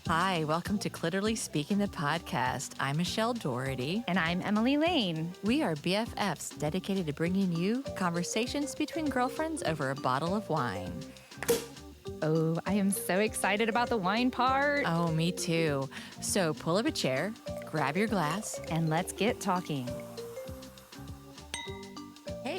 Hi, welcome to Clitorally Speaking, the podcast. I'm Michelle Doherty. And I'm Emily Lane. We are BFFs dedicated to bringing you conversations between girlfriends over a bottle of wine. Oh, I am so excited about the wine part. Oh, me too. So pull up a chair, grab your glass, And let's get talking.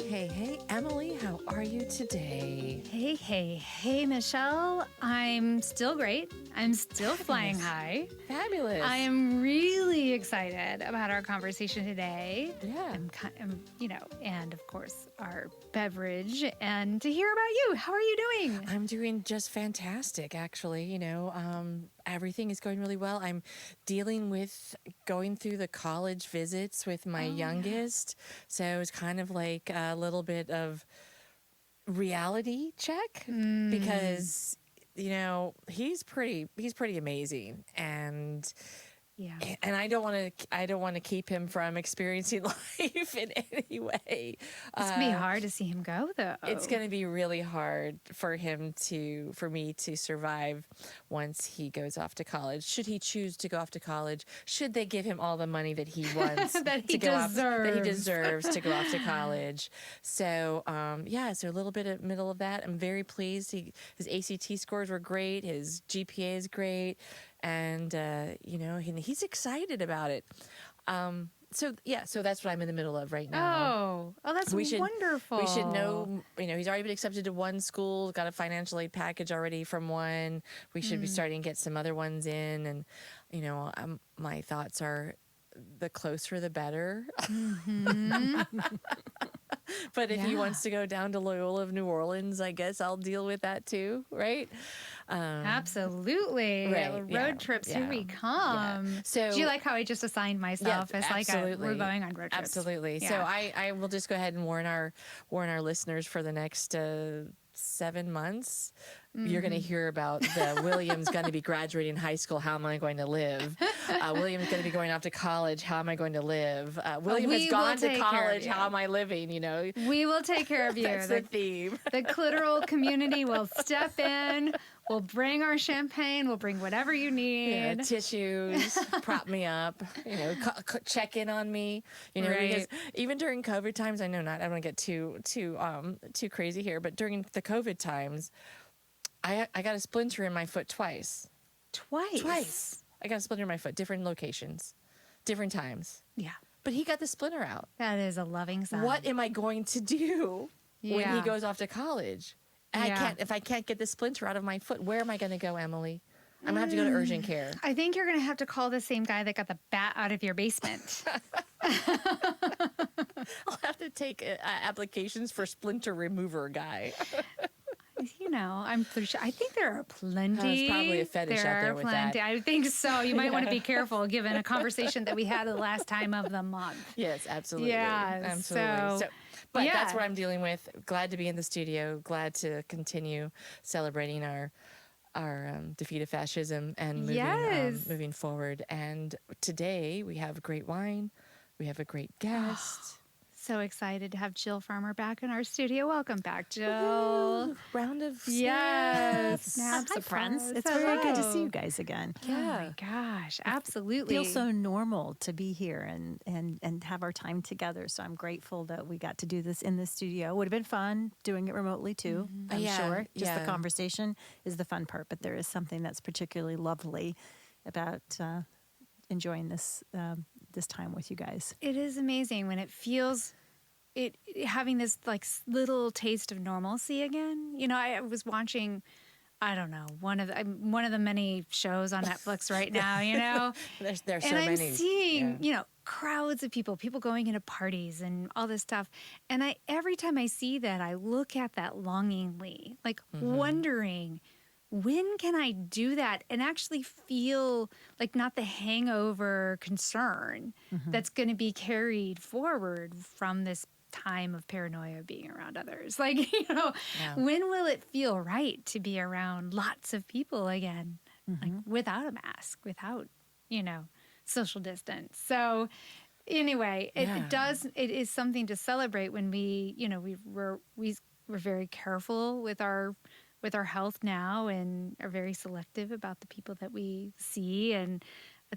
Hey, Emily, how are you today? Hey, Michelle. I'm still great. I'm still flying high. Fabulous. I am really excited about our conversation today. Yeah. And of course, our beverage and to hear about you. How are you doing? I'm doing just fantastic, actually. Everything is going really well. I'm dealing with going through the college visits with my youngest. So it's kind of like a little bit of reality check because, he's pretty amazing. And Yeah. and I don't want to keep him from experiencing life in any way. It's going to be hard to see him go, though. It's going to be really hard for me to survive once he goes off to college. Should he choose to go off to college? Should they give him all the money that he wants that he deserves to go off to college? So, so a little bit of middle of that. I'm very pleased. His ACT scores were great. His GPA is great. And, he's excited about it. So that's what I'm in the middle of right now. Oh, that's wonderful. We should know, he's already been accepted to one school, got a financial aid package already from one. We should be starting to get some other ones in. And, my thoughts are the closer, the better. But if he wants to go down to Loyola of New Orleans, I guess I'll deal with that too, right? Absolutely. Right, Road trips, here we come. Yeah. So, do you like how I just assigned myself as we're going on road trips? Absolutely. Yeah. So I will just go ahead and warn our listeners for the next 7 months. You're going to hear about William's going to be graduating high school. How am I going to live? William's going to be going off to college. How am I going to live? William has gone to college. How am I living? We will take care of you. That's the theme. The clitoral community will step in. We'll bring our champagne. We'll bring whatever you need. Tissues, prop me up. Check in on me. Right. Because even during COVID times, I don't want to get too crazy here, but during the COVID times, I got a splinter in my foot twice. Twice. I got a splinter in my foot, different locations, different times. Yeah. But he got the splinter out. That is a loving sign. What am I going to do when he goes off to college? And if I can't get the splinter out of my foot, where am I going to go, Emily? I'm going to have to go to urgent care. I think you're going to have to call the same guy that got the bat out of your basement. I'll have to take applications for splinter remover guy. I'm pretty sure. I think there are plenty. There's probably a fetish out there with that. I think so. You might want to be careful given a conversation that we had the last time of the month. Yes, absolutely. Yeah, absolutely. But that's what I'm dealing with. Glad to be in the studio. Glad to continue celebrating our defeat of fascism and moving forward. And today we have great wine. We have a great guest. So excited to have Jill Farmer back in our studio. Welcome back, Jill. Round of snaps. Yes. Snaps of friends. It's Hello. very good to see you guys again. Oh my gosh, absolutely. It feels so normal to be here and have our time together. So I'm grateful that we got to do this in the studio. Would have been fun doing it remotely too, I'm sure. Just the conversation is the fun part, but there is something that's particularly lovely about enjoying this time with you guys. It is amazing when it feels having this like little taste of normalcy again. I was watching, I don't know, one of the many shows on Netflix right now. There's so and many. I'm seeing crowds of people going into parties and all this stuff. And every time I see that, I look at that longingly, like wondering, when can I do that and actually feel like not the hangover concern that's going to be carried forward from this time of paranoia being around others? When will it feel right to be around lots of people again, like without a mask, without, social distance? So anyway, it is something to celebrate when we're very careful with our with our health now and are very selective about the people that we see. And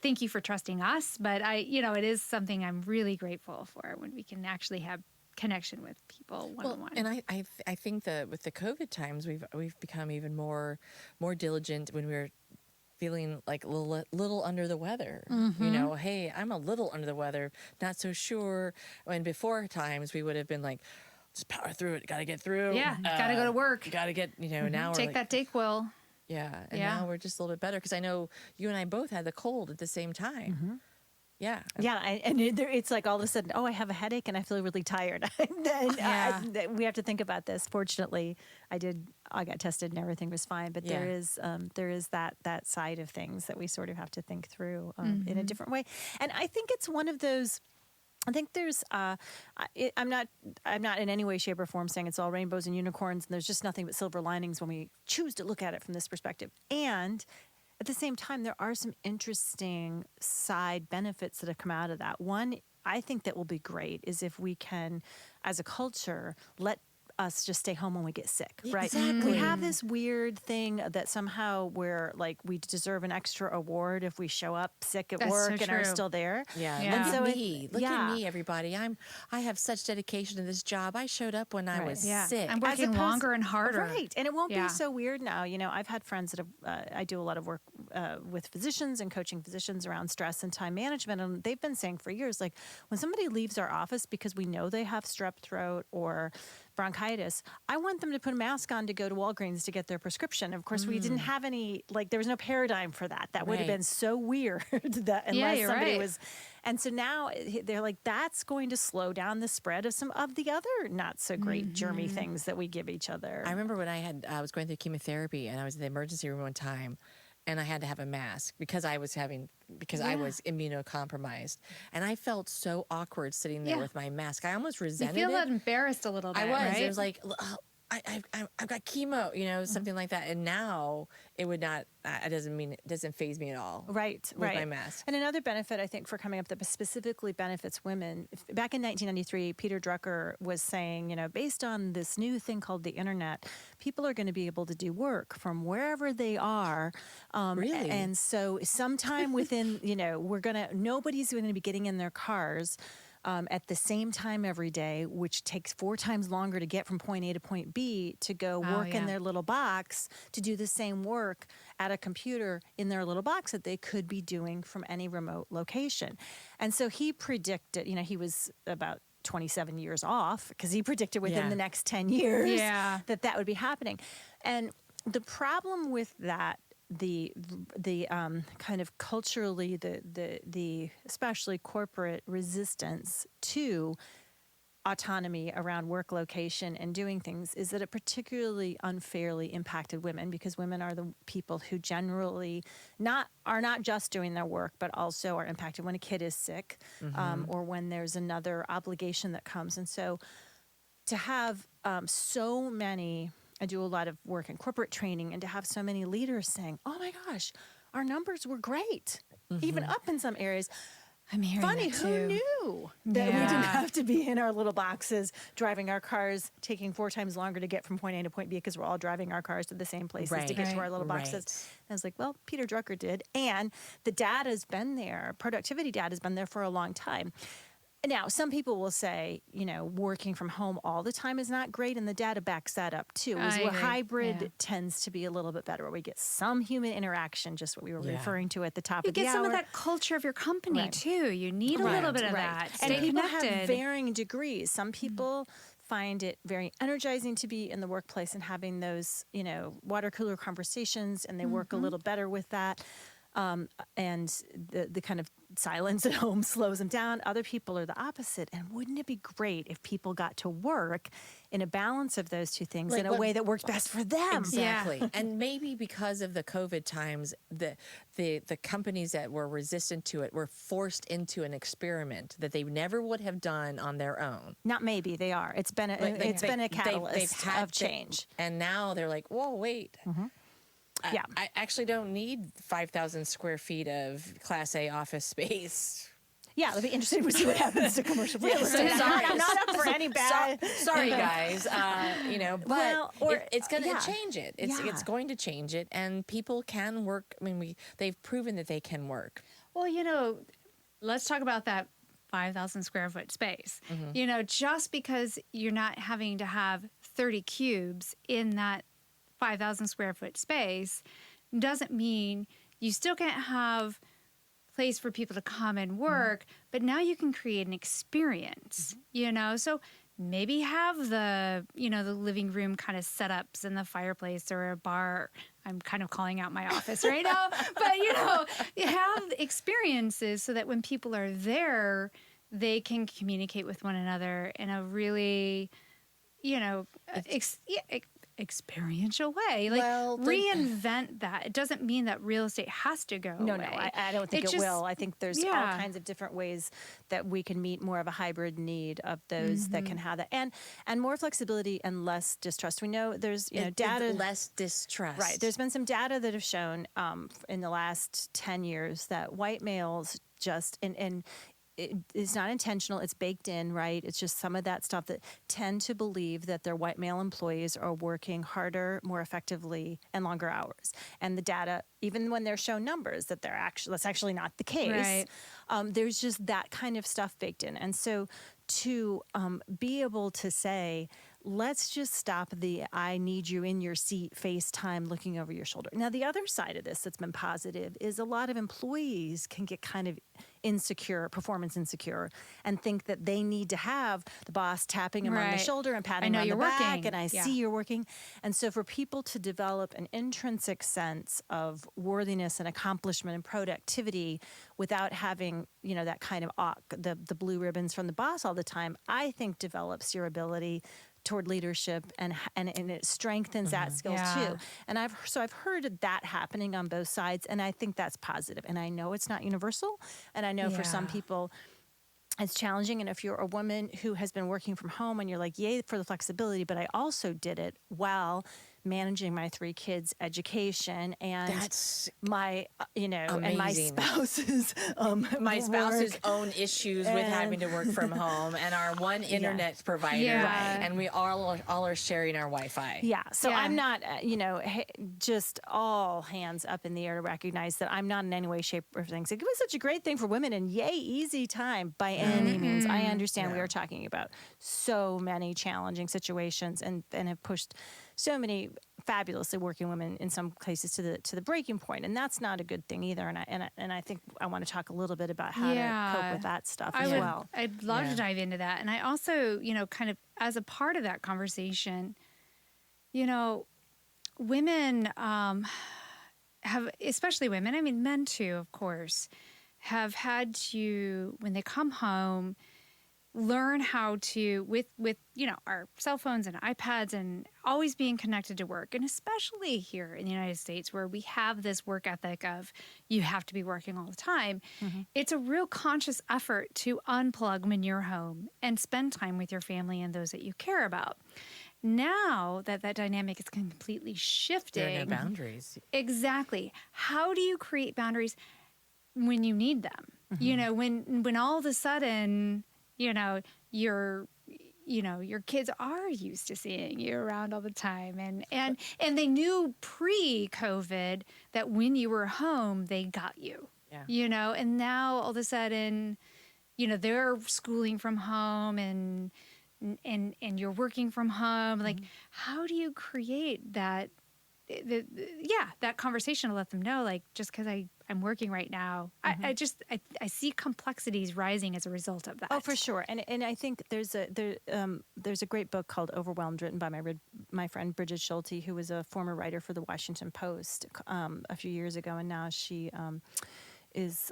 thank you for trusting us. But it is something I'm really grateful for when we can actually have connection with people one on one. And I think that with the COVID times, we've become even more diligent when we're feeling like a little under the weather. Hey, I'm a little under the weather, not so sure. When before times we would have been like, just power through it, gotta get through. Yeah, gotta go to work. Gotta get, now we're Take like, that Dayquil. Yeah, and now we're just a little bit better because I know you and I both had the cold at the same time. Yeah. Yeah, it's like all of a sudden, I have a headache and I feel really tired. We have to think about this. Fortunately, I got tested and everything was fine, but there is that side of things that we sort of have to think through in a different way. And I think it's one of those. I think there's. I'm not in any way, shape, or form saying it's all rainbows and unicorns, and there's just nothing but silver linings when we choose to look at it from this perspective. And at the same time, there are some interesting side benefits that have come out of that. One, I think that will be great is if we can, as a culture, let us just stay home when we get sick, right? Exactly. We have this weird thing that somehow we're like we deserve an extra award if we show up sick at work and are still there. Yeah. Yeah. Look at me. Look at me, everybody. I have such dedication to this job. I showed up when I was sick. I'm working longer and harder. Right. And it won't be so weird now. I've had friends that have, I do a lot of work with physicians and coaching physicians around stress and time management. And they've been saying for years, like when somebody leaves our office because we know they have strep throat or bronchitis, I want them to put a mask on to go to Walgreens to get their prescription. Of course, we didn't have any, there was no paradigm for that. That would have been so weird that unless somebody was. And so now they're like, that's going to slow down the spread of some of the other not so great germy things that we give each other. I remember when I was going through chemotherapy and I was in the emergency room one time. And I had to have a mask because I was immunocompromised, and I felt so awkward sitting there with my mask. I almost resented it. You feel embarrassed a little bit. I was. Right? It was like, I've got chemo, something like that. And now it would not. It doesn't faze me at all. Right. With my mask. And another benefit I think for coming up that specifically benefits women. Back in 1993, Peter Drucker was saying, based on this new thing called the internet, people are going to be able to do work from wherever they are. Really? And so sometime within, nobody's going to be getting in their cars at the same time every day, which takes 4 times longer to get from point A to point B to go work in their little box to do the same work at a computer in their little box that they could be doing from any remote location. And so he predicted, he was about 27 years off because he predicted within the next 10 years that would be happening. And the problem with that, the kind of culturally the especially corporate resistance to autonomy around work location and doing things is that it particularly unfairly impacted women because women are the people who generally are not just doing their work but also are impacted when a kid is sick or when there's another obligation that comes. And so to have so many, I do a lot of work in corporate training, and to have so many leaders saying, oh my gosh, our numbers were great, even up in some areas. I'm hearing Funny, that too. who knew that we didn't have to be in our little boxes, driving our cars, taking 4 times longer to get from point A to point B because we're all driving our cars to the same places to get to our little boxes. And I was like, well, Peter Drucker did. And the data's been there. Productivity data has been there for a long time. Now, some people will say, working from home all the time is not great, and the data backs that up too. Hybrid tends to be a little bit better, where we get some human interaction, just what we were referring to at the top of the hour. You get some of that culture of your company too. You need a little bit of that. Stay and people connected. have varying degrees. Some people find it very energizing to be in the workplace and having those, water cooler conversations, and they work a little better with that. And the kind of silence at home slows them down. Other people are the opposite. And wouldn't it be great if people got to work in a balance of those two things in a way that works best for them? Exactly. And maybe because of the COVID times, the companies that were resistant to it were forced into an experiment that they never would have done on their own. Not maybe, they are. It's been a catalyst of change. And now they're like, whoa, wait. I actually don't need 5,000 square feet of Class A office space. Yeah, it'll be interesting to see what happens to commercial real estate. I'm not up for any bad. Sorry, guys. But Well, or- it's going to yeah. change it. It's going to change it, and people can work. I mean, they've proven that they can work. Well, let's talk about that 5,000 square foot space. Just because you're not having to have 30 cubes in that 5,000 square foot space doesn't mean you still can't have place for people to come and work, but now you can create an experience, So maybe have the living room kind of setups and the fireplace or a bar. I'm kind of calling out my office right now, but you have experiences so that when people are there, they can communicate with one another in a really, experiential way. Reinvent that. It doesn't mean that real estate has to go No, away. I don't think it will. I think there's all kinds of different ways that we can meet more of a hybrid need of those that can have that, and more flexibility and less distrust. We know there's data, less distrust. Right. There's been some data that have shown in the last 10 years that white males just and it's not intentional. It's baked in, right? It's just some of that stuff that tend to believe that their white male employees are working harder, more effectively, and longer hours. And the data, even when they're shown numbers, that's actually not the case. Right. There's just that kind of stuff baked in. And so to be able to say, let's just stop the I need you in your seat FaceTime looking over your shoulder. Now, the other side of this that's been positive is a lot of employees can get kind of performance insecure, and think that they need to have the boss tapping them on the shoulder and patting them on the back, and I see you're working. And so for people to develop an intrinsic sense of worthiness and accomplishment and productivity without having, that kind of the blue ribbons from the boss all the time, I think develops your ability toward leadership and it strengthens that skill too. And I've heard that happening on both sides, and I think that's positive. And I know it's not universal, and I know for some people it's challenging. And if you're a woman who has been working from home and you're like, yay for the flexibility, but I also did it while managing my 3 kids' education and my, and my spouse's own issues with having to work from home, and our one internet provider, and we all are sharing our Wi-Fi. Yeah. So I'm not, just all hands up in the air to recognize that I'm not in any way, shape, or things. It was such a great thing for women, and yay, easy time by any means. I understand we are talking about so many challenging situations and have pushed so many fabulously working women in some cases to the breaking point, and that's not a good thing either. And I think I want to talk a little bit about how to cope with that stuff as well. I'd love to dive into that, and I also, kind of as a part of that conversation, women have, especially women, I mean men too, of course, have had to, when they come home, learn how to with our cell phones and iPads and always being connected to work, and especially here in the United States where we have this work ethic of you have to be working all the time. It's a real conscious effort to unplug when you're home and spend time with your family and those that you care about. Now that dynamic is completely shifting, there are no boundaries. Exactly. How do you create boundaries when you need them? When all of a sudden your kids are used to seeing you around all the time, and they knew pre-COVID that when you were home, they got you. And now all of a sudden, they're schooling from home and you're working from home. Like, how do you create that? That conversation to let them know, like, just because I'm working right now, I see complexities rising as a result of that. Oh, for sure. And I think there's a great book called Overwhelmed, written by my friend Bridget Schulte, who was a former writer for the Washington Post a few years ago, and now she is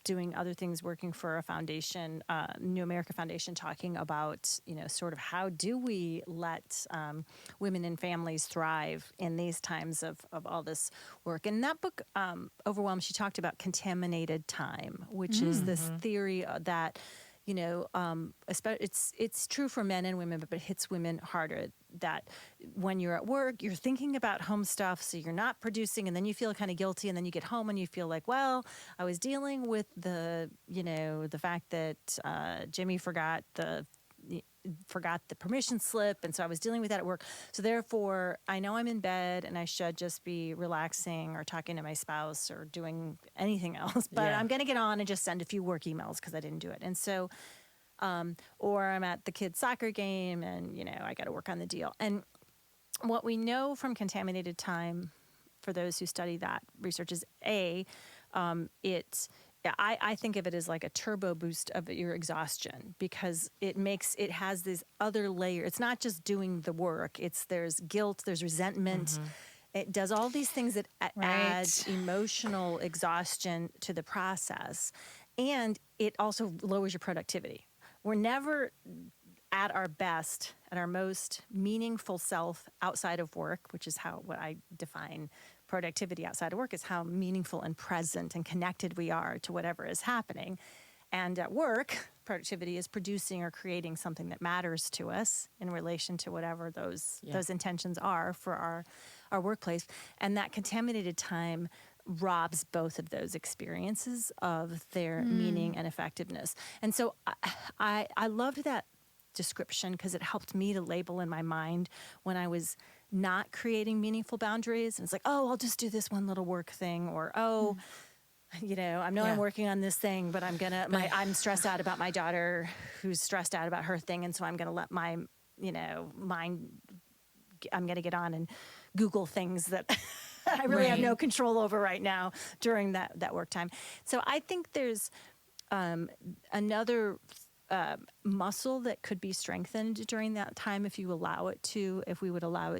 doing other things, working for a foundation, New America Foundation, talking about, sort of how do we let women and families thrive in these times of all this work. And that book, Overwhelmed, she talked about contaminated time, which is this theory that it's true for men and women, but it hits women harder. That when you're at work, you're thinking about home stuff, so you're not producing, and then you feel kind of guilty, and then you get home and you feel like, well, I was dealing with the fact that Jimmy forgot the permission slip, and so I was dealing with that at work. So therefore, I know I'm in bed and I should just be relaxing or talking to my spouse or doing anything else, but I'm going to get on and just send a few work emails because I didn't do it. And so, or I'm at the kids' soccer game and, I got to work on the deal. And what we know from contaminated time, for those who study that research, is I think of it as like a turbo boost of your exhaustion, because it has this other layer. It's not just doing the work. There's guilt, there's resentment. It does all these things that add emotional exhaustion to the process. And it also lowers your productivity. We're never at our best, at our most meaningful self outside of work, which is what I define productivity outside of work, is how meaningful and present and connected we are to whatever is happening. And at work, productivity is producing or creating something that matters to us in relation to whatever those intentions are for our workplace. And that contaminated time robs both of those experiences of their meaning and effectiveness. And so I loved that description because it helped me to label in my mind when I was not creating meaningful boundaries. And it's like, oh, I'll just do this one little work thing, or I'm working on this thing, but I'm stressed out about my daughter who's stressed out about her thing, and so I'm gonna let my mind, I'm gonna get on and Google things that I really have no control over right now during that work time. So I think there's another muscle that could be strengthened during that time if we would allow it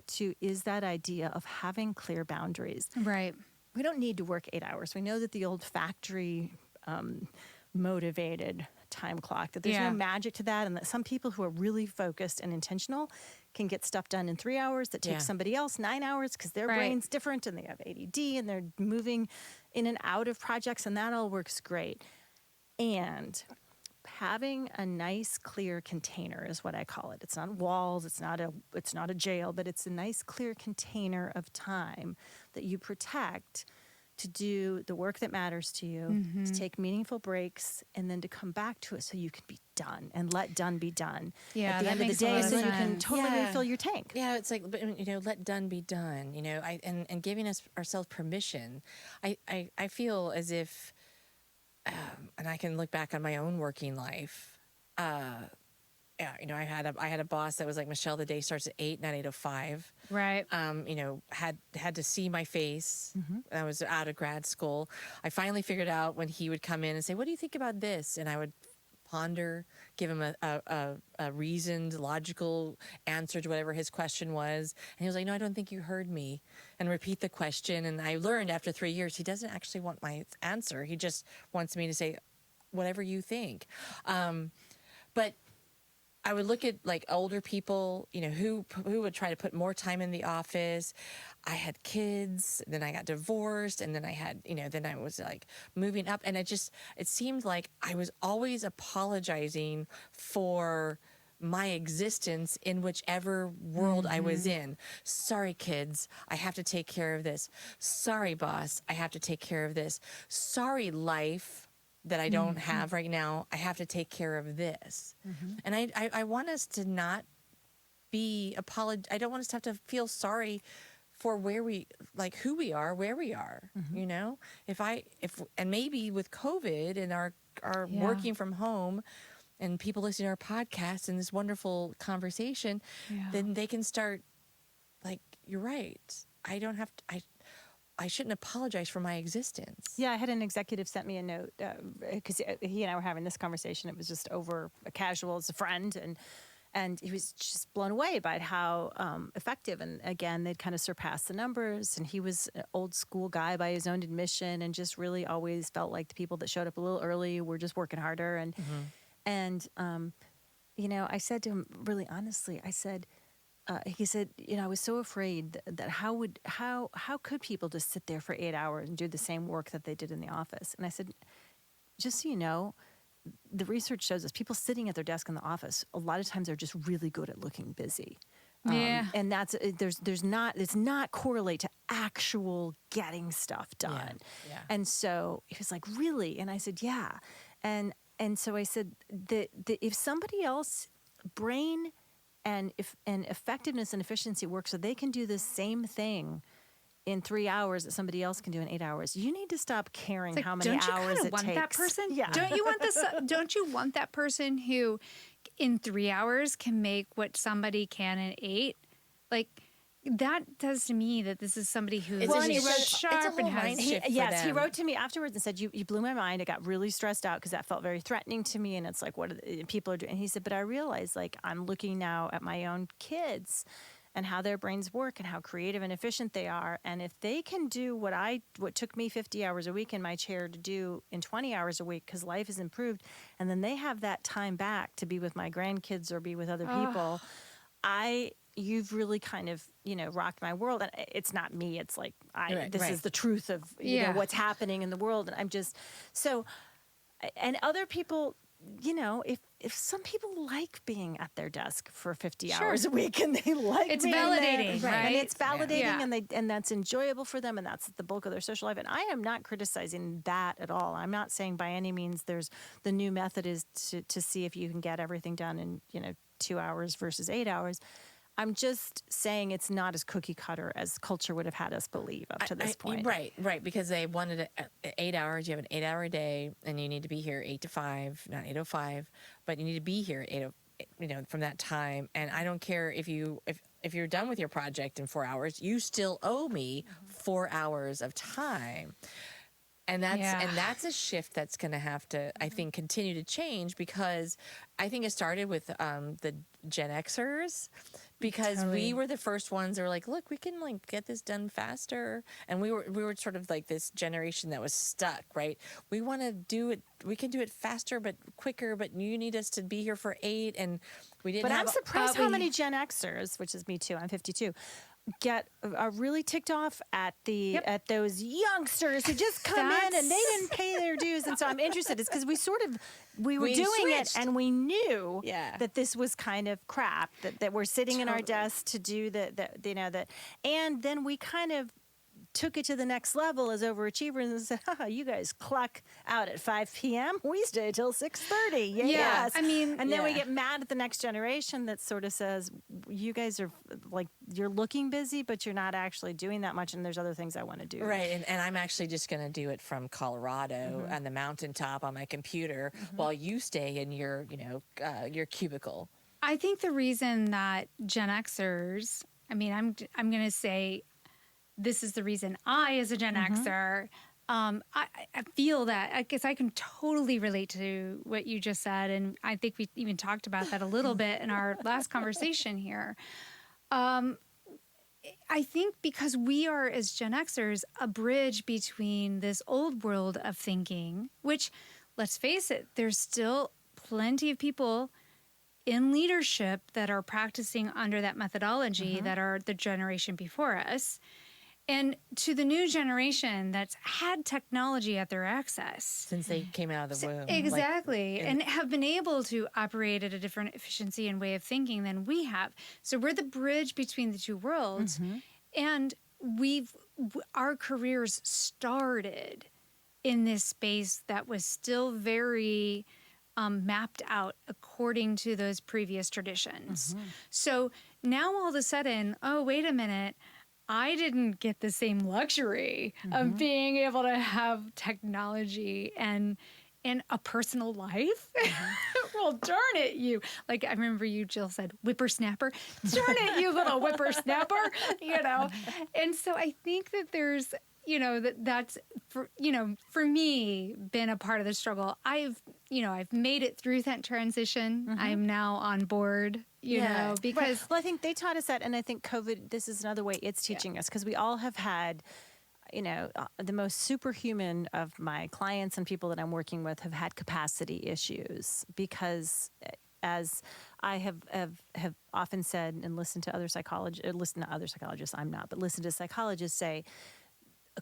to, is that idea of having clear boundaries. Right. We don't need to work 8 hours. We know that the old factory motivated time clock, that there's no magic to that, and that some people who are really focused and intentional can get stuff done in 3 hours that takes somebody else 9 hours because their brain's different and they have ADD and they're moving in and out of projects, and that all works great. And having a nice, clear container is what I call it. It's not walls, it's not a jail, but it's a nice, clear container of time that you protect to do the work that matters to you, to take meaningful breaks, and then to come back to it so you can be done and let done be done at the end of the day, so you can totally refill your tank. Yeah, it's like, let done be done, and giving ourselves permission. I feel as if, and I can look back on my own working life. I had a boss that was like, Michelle, the day starts at 8, not 8:05. Right. Had to see my face. I was out of grad school. I finally figured out when he would come in and say, "What do you think about this?" And I would ponder, give him a reasoned, logical answer to whatever his question was. And he was like, "No, I don't think you heard me," and repeat the question. And I learned after 3 years, he doesn't actually want my answer. He just wants me to say whatever you think. But I would look at like older people, who would try to put more time in the office. I had kids, then I got divorced, and then I had, then I was like moving up, and it seemed like I was always apologizing for my existence in whichever world I was in. Sorry, kids, I have to take care of this. Sorry, boss, I have to take care of this. Sorry, life that I don't have right now, I have to take care of this. And I want us to not be I don't want us to have to feel sorry for who we are, where we are, and maybe with COVID and our working from home and people listening to our podcast and this wonderful conversation, then they can start like, you're right. I shouldn't apologize for my existence. Yeah, I had an executive sent me a note because he and I were having this conversation. It was just over a casual as a friend, and he was just blown away by how effective. And again, they'd kind of surpassed the numbers. And he was an old school guy by his own admission, and just really always felt like the people that showed up a little early were just working harder. And I said to him really honestly, he said, I was so afraid that how could people just sit there for 8 hours and do the same work that they did in the office? And I said, just so you know, the research shows us people sitting at their desk in the office, a lot of times are just really good at looking busy. Yeah. And that's there's not it's not correlate to actual getting stuff done. Yeah. And so he was like, really? And I said, yeah. And so I said that if somebody else brain and effectiveness and efficiency work so they can do the same thing in 3 hours that somebody else can do in 8 hours, you need to stop caring It's like, how many don't you hours kinda it want takes. that person? Yeah. Don't you want this? Don't you want that person who, in 3 hours, can make what somebody can in 8? Like that does to me that this is somebody who's It's a really shift. It's a sharp whole and has. mind He, shift for yes, he them. wrote to me afterwards and said, you blew my mind. I got really stressed out because that felt very threatening to me. And it's like, what are people are doing? And he said, but I realized like I'm looking now at my own kids and how their brains work and how creative and efficient they are. And if they can do what took me 50 hours a week in my chair to do in 20 hours a week because life has improved, and then they have that time back to be with my grandkids or be with other people, you've really kind of, rocked my world. And it's not me. It's like, this is the truth of, what's happening in the world. And I'm just, so, and other people, if some people like being at their desk for 50 hours a week and they like It's being validating, there, right? And it's validating Yeah. and that's enjoyable for them and that's the bulk of their social life. And I am not criticizing that at all. I'm not saying by any means the new method is to see if you can get everything done in, 2 hours versus 8 hours. I'm just saying it's not as cookie cutter as culture would have had us believe up to this point. Right, because they wanted 8 hours. You have an 8-hour day, and you need to be here 8 to 5, not 8:05, but you need to be here at 8, from that time. And I don't care if you're done with your project in 4 hours, you still owe me 4 hours of time. And that's a shift that's going to have to, I think, continue to change because I think it started with the Gen Xers because we were the first ones that were like, look, we can get this done faster. And we were sort of like this generation that was stuck, right? We want to do it. We can do it faster, but quicker, but you need us to be here for 8. And we didn't But have I'm surprised how many Gen Xers, which is me too, I'm 52, are really ticked off at at those youngsters who just come in and they didn't pay their dues. And so I'm interested. It's because we were doing switched. it and we knew Yeah. that this was kind of crap, that we're sitting in our desks to do and then we kind of took it to the next level as overachievers and said, you guys clock out at 5 p.m. We stay till 6:30. Yes. I mean, and then we get mad at the next generation that sort of says, you guys are like, you're looking busy, but you're not actually doing that much. And there's other things I want to do. Right. And I'm actually just going to do it from Colorado on the mountaintop on my computer while you stay in your cubicle. I think the reason that Gen Xers, I'm going to say, this is the reason I, as a Gen Xer, I feel that, I guess I can totally relate to what you just said. And I think we even talked about that a little bit in our last conversation here. I think because we are, as Gen Xers, a bridge between this old world of thinking, which, let's face it, there's still plenty of people in leadership that are practicing under that methodology that are the generation before us. And to the new generation that's had technology at their access. Since they came out of the womb. Exactly. And have been able to operate at a different efficiency and way of thinking than we have. So we're the bridge between the two worlds. And our careers started in this space that was still very mapped out according to those previous traditions. So now all of a sudden, oh, wait a minute, I didn't get the same luxury of being able to have technology and a personal life. Well, darn it, you. Like, I remember you, Jill, said, whippersnapper. Darn it, you little whippersnapper, And so I think that there's, that's, for me, been a part of the struggle. I've made it through that transition. I'm now on board, because... Well, I think they taught us that, and I think COVID, this is another way it's teaching us, because we all have had, the most superhuman of my clients and people that I'm working with have had capacity issues, because as I have often said and listened to other psychologists, I'm not, but listen to psychologists say,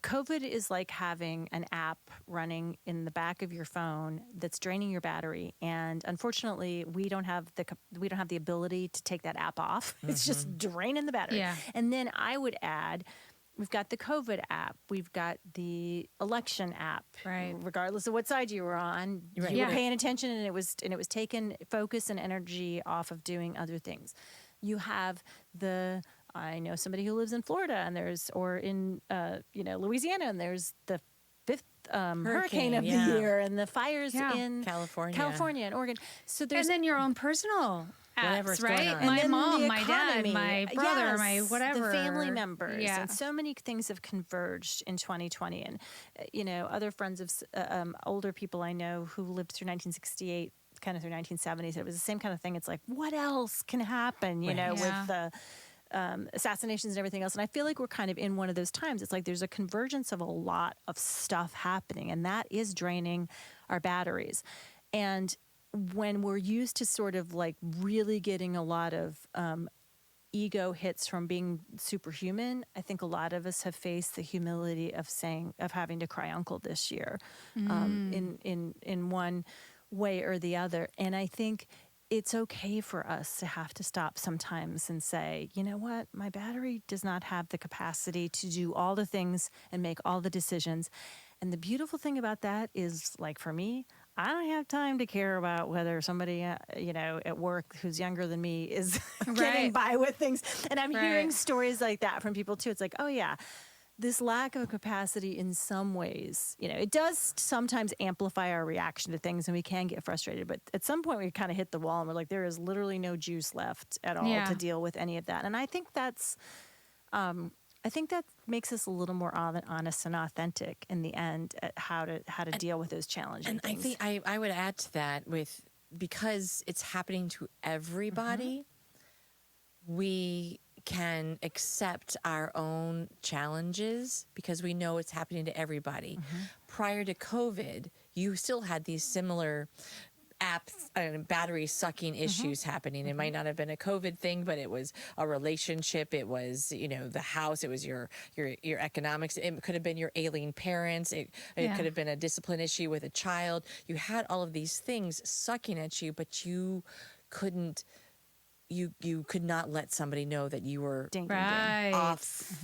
COVID is like having an app running in the back of your phone that's draining your battery, and unfortunately, we don't have the ability to take that app off. It's just draining the battery. Yeah. And then I would add, we've got the COVID app, we've got the election app. Right. Regardless of what side you were on, Right. you Yeah. were paying attention, and it was taking focus and energy off of doing other things. You have I know somebody who lives in Florida, and or in Louisiana, and there's the fifth hurricane of yeah. the year, and the fires Yeah. in California. and Oregon. So And there's then your own personal Whatever's apps, going right? on. and My then mom, the my dad, economy. my brother, Yes, my whatever. the family members, Yeah. and so many things have converged in 2020. And other friends of older people I know who lived through 1968, kind of through 1970s. It was the same kind of thing. It's like, what else can happen? Yeah. With the assassinations and everything else. And I feel like we're kind of in one of those times. It's like there's a convergence of a lot of stuff happening, and that is draining our batteries. And when we're used to sort of like really getting a lot of ego hits from being superhuman, I think a lot of us have faced the humility of having to cry uncle this year, in one way or the other. And I think it's okay for us to have to stop sometimes and say, you know what, my battery does not have the capacity to do all the things and make all the decisions. And the beautiful thing about that is, like, for me, I don't have time to care about whether somebody, at work who's younger than me is getting Right. by with things. And I'm hearing Right. stories like that from people too. It's like, oh yeah, this lack of capacity in some ways, it does sometimes amplify our reaction to things, and we can get frustrated. But at some point we kind of hit the wall and we're like, there is literally no juice left at all Yeah. to deal with any of that. And I think that makes us a little more honest and authentic in the end at how to deal with those challenging And things. I think I would add to that because it's happening to everybody, we can accept our own challenges because we know it's happening to everybody. Prior to COVID, you still had these similar apps and battery sucking issues happening. It might not have been a COVID thing, but it was a relationship. It was, the house. It was your economics. It could have been your ailing parents. It Yeah. could have been a discipline issue with a child. You had all of these things sucking at you, but you couldn't. You could not let somebody know that you were Ding, ding, ding. Right. off,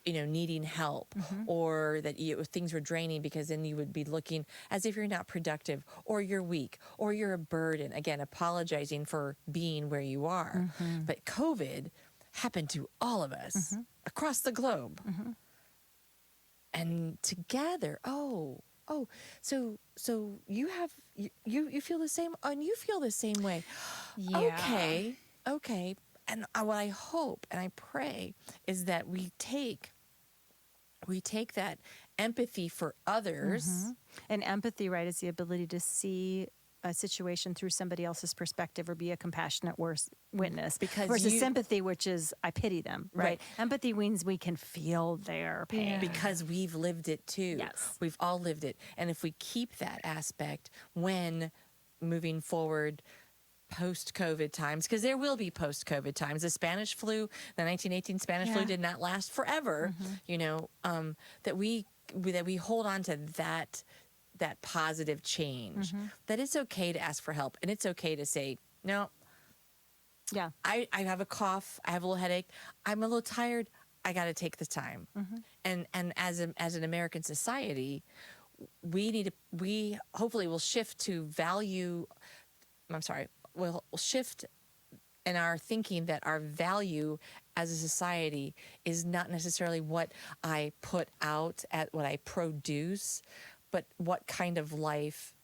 needing help, or that things were draining, because then you would be looking as if you're not productive, or you're weak, or you're a burden. Again, apologizing for being where you are. But COVID happened to all of us across the globe. And together, so you have you feel the same, and you feel the same way. Yeah. Okay. And what I hope and I pray is that we take that empathy for others. And empathy, right, is the ability to see a situation through somebody else's perspective or be a compassionate witness. Because versus sympathy, which is I pity them, right? Right. Empathy means we can feel their pain. Yeah. Because we've lived it too. Yes. We've all lived it. And if we keep that aspect when moving forward, post-COVID times, because there will be post-COVID times. The Spanish flu, the 1918 Spanish flu Yeah. did not last forever, that we hold on to that positive change, that it's okay to ask for help, and it's okay to say, no, Yeah. I have a cough, I have a little headache, I'm a little tired, I got to take the time. And as an American society, we hopefully will shift to value. We'll shift in our thinking that our value as a society is not necessarily what I put out at what I produce, but what kind of life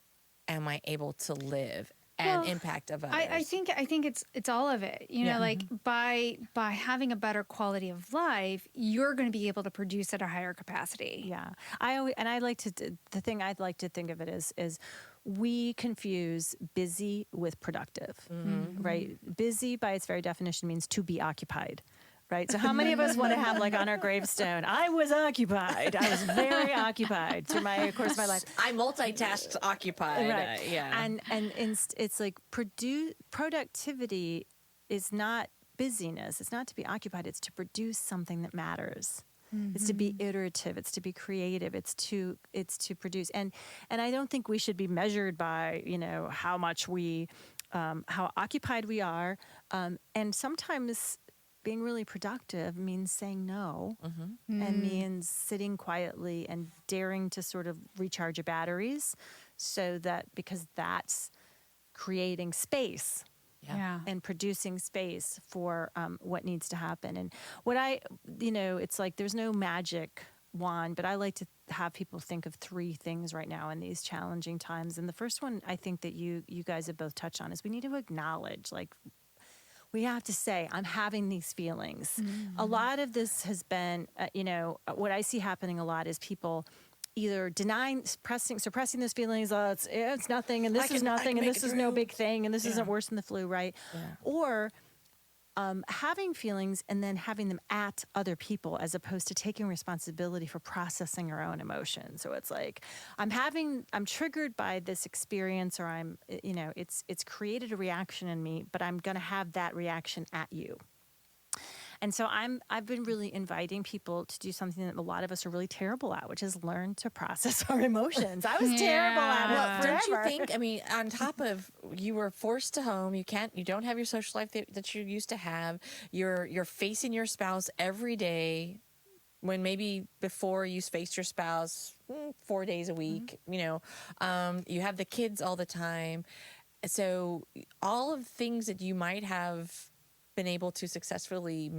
am I able to live and Well, impact of others. I think it's all of it. Yeah. Like by having a better quality of life, you're going to be able to produce at a higher capacity. Yeah. The thing I'd like to think of it is we confuse busy with productive, right? Busy by its very definition means to be occupied. Right. So how many of us want to have, like, on our gravestone, I was occupied. I was very occupied through my life. I multitasked, occupied. Right. Yeah. And it's like productivity is not busyness. It's not to be occupied. It's to produce something that matters. It's to be iterative. It's to be creative. It's to produce. And I don't think we should be measured by, how much how occupied we are. And sometimes being really productive means saying no, and means sitting quietly and daring to sort of recharge your batteries, because that's creating space. Yeah. And producing space for what needs to happen. And it's like there's no magic wand, but I like to have people think of 3 things right now in these challenging times. And the first one I think that you guys have both touched on is we need to acknowledge, we have to say, I'm having these feelings. A lot of this has been, what I see happening a lot is people either denying, suppressing those feelings. It's nothing, and this is nothing, and this is no big thing, and this isn't worse than the flu, right? Yeah. Or having feelings and then having them at other people, as opposed to taking responsibility for processing our own emotions. So it's like I'm triggered by this experience, or it's created a reaction in me, but I'm going to have that reaction at you. And so I've been really inviting people to do something that a lot of us are really terrible at, which is learn to process our emotions. I was terrible at it. Well, don't you forever. think? I mean, on top of you were forced to home, you don't have your social life that you used to have. You're facing your spouse every day, when maybe before you faced your spouse 4 days a week. You have the kids all the time, so all of the things that you might have been able to successfully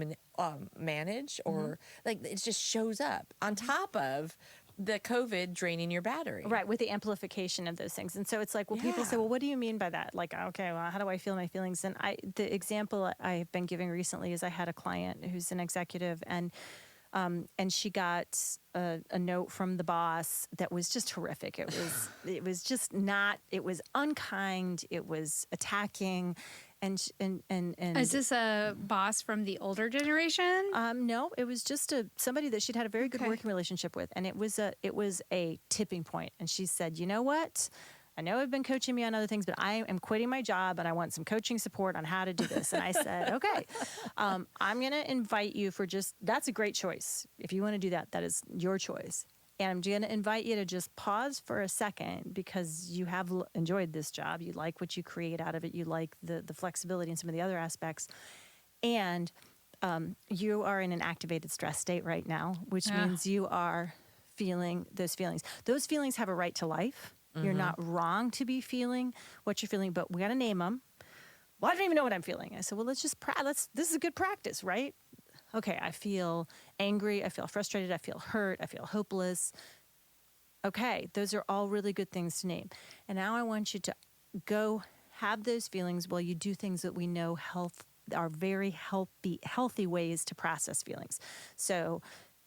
manage, or it just shows up on top of the COVID draining your battery. Right, with the amplification of those things. And so it's like, people say, well, what do you mean by that? Like, okay, well, how do I feel my feelings? And the example I've been giving recently is I had a client who's an executive, and she got a note from the boss that was just horrific. It was just not, it was unkind, it was attacking. And Is this a boss from the older generation? No, it was just somebody that she'd had a very good working relationship with, and it was a tipping point. And she said, "You know what? I know I've been coaching me on other things, but I am quitting my job, and I want some coaching support on how to do this." And I said, "Okay, I'm going to invite you that's a great choice. If you want to do that, that is your choice. And I'm going to invite you to just pause for a second, because you have enjoyed this job. You like what you create out of it. You like the flexibility and some of the other aspects. And you are in an activated stress state right now, which means you are feeling those feelings. Those feelings have a right to life. You're not wrong to be feeling what you're feeling, but we got to name them. Well, I don't even know what I'm feeling. I said, well, let's just this is a good practice, right? Okay, I feel angry, I feel frustrated, I feel hurt, I feel hopeless. Okay, those are all really good things to name. And now I want you to go have those feelings while you do things that we know are very healthy ways to process feelings. So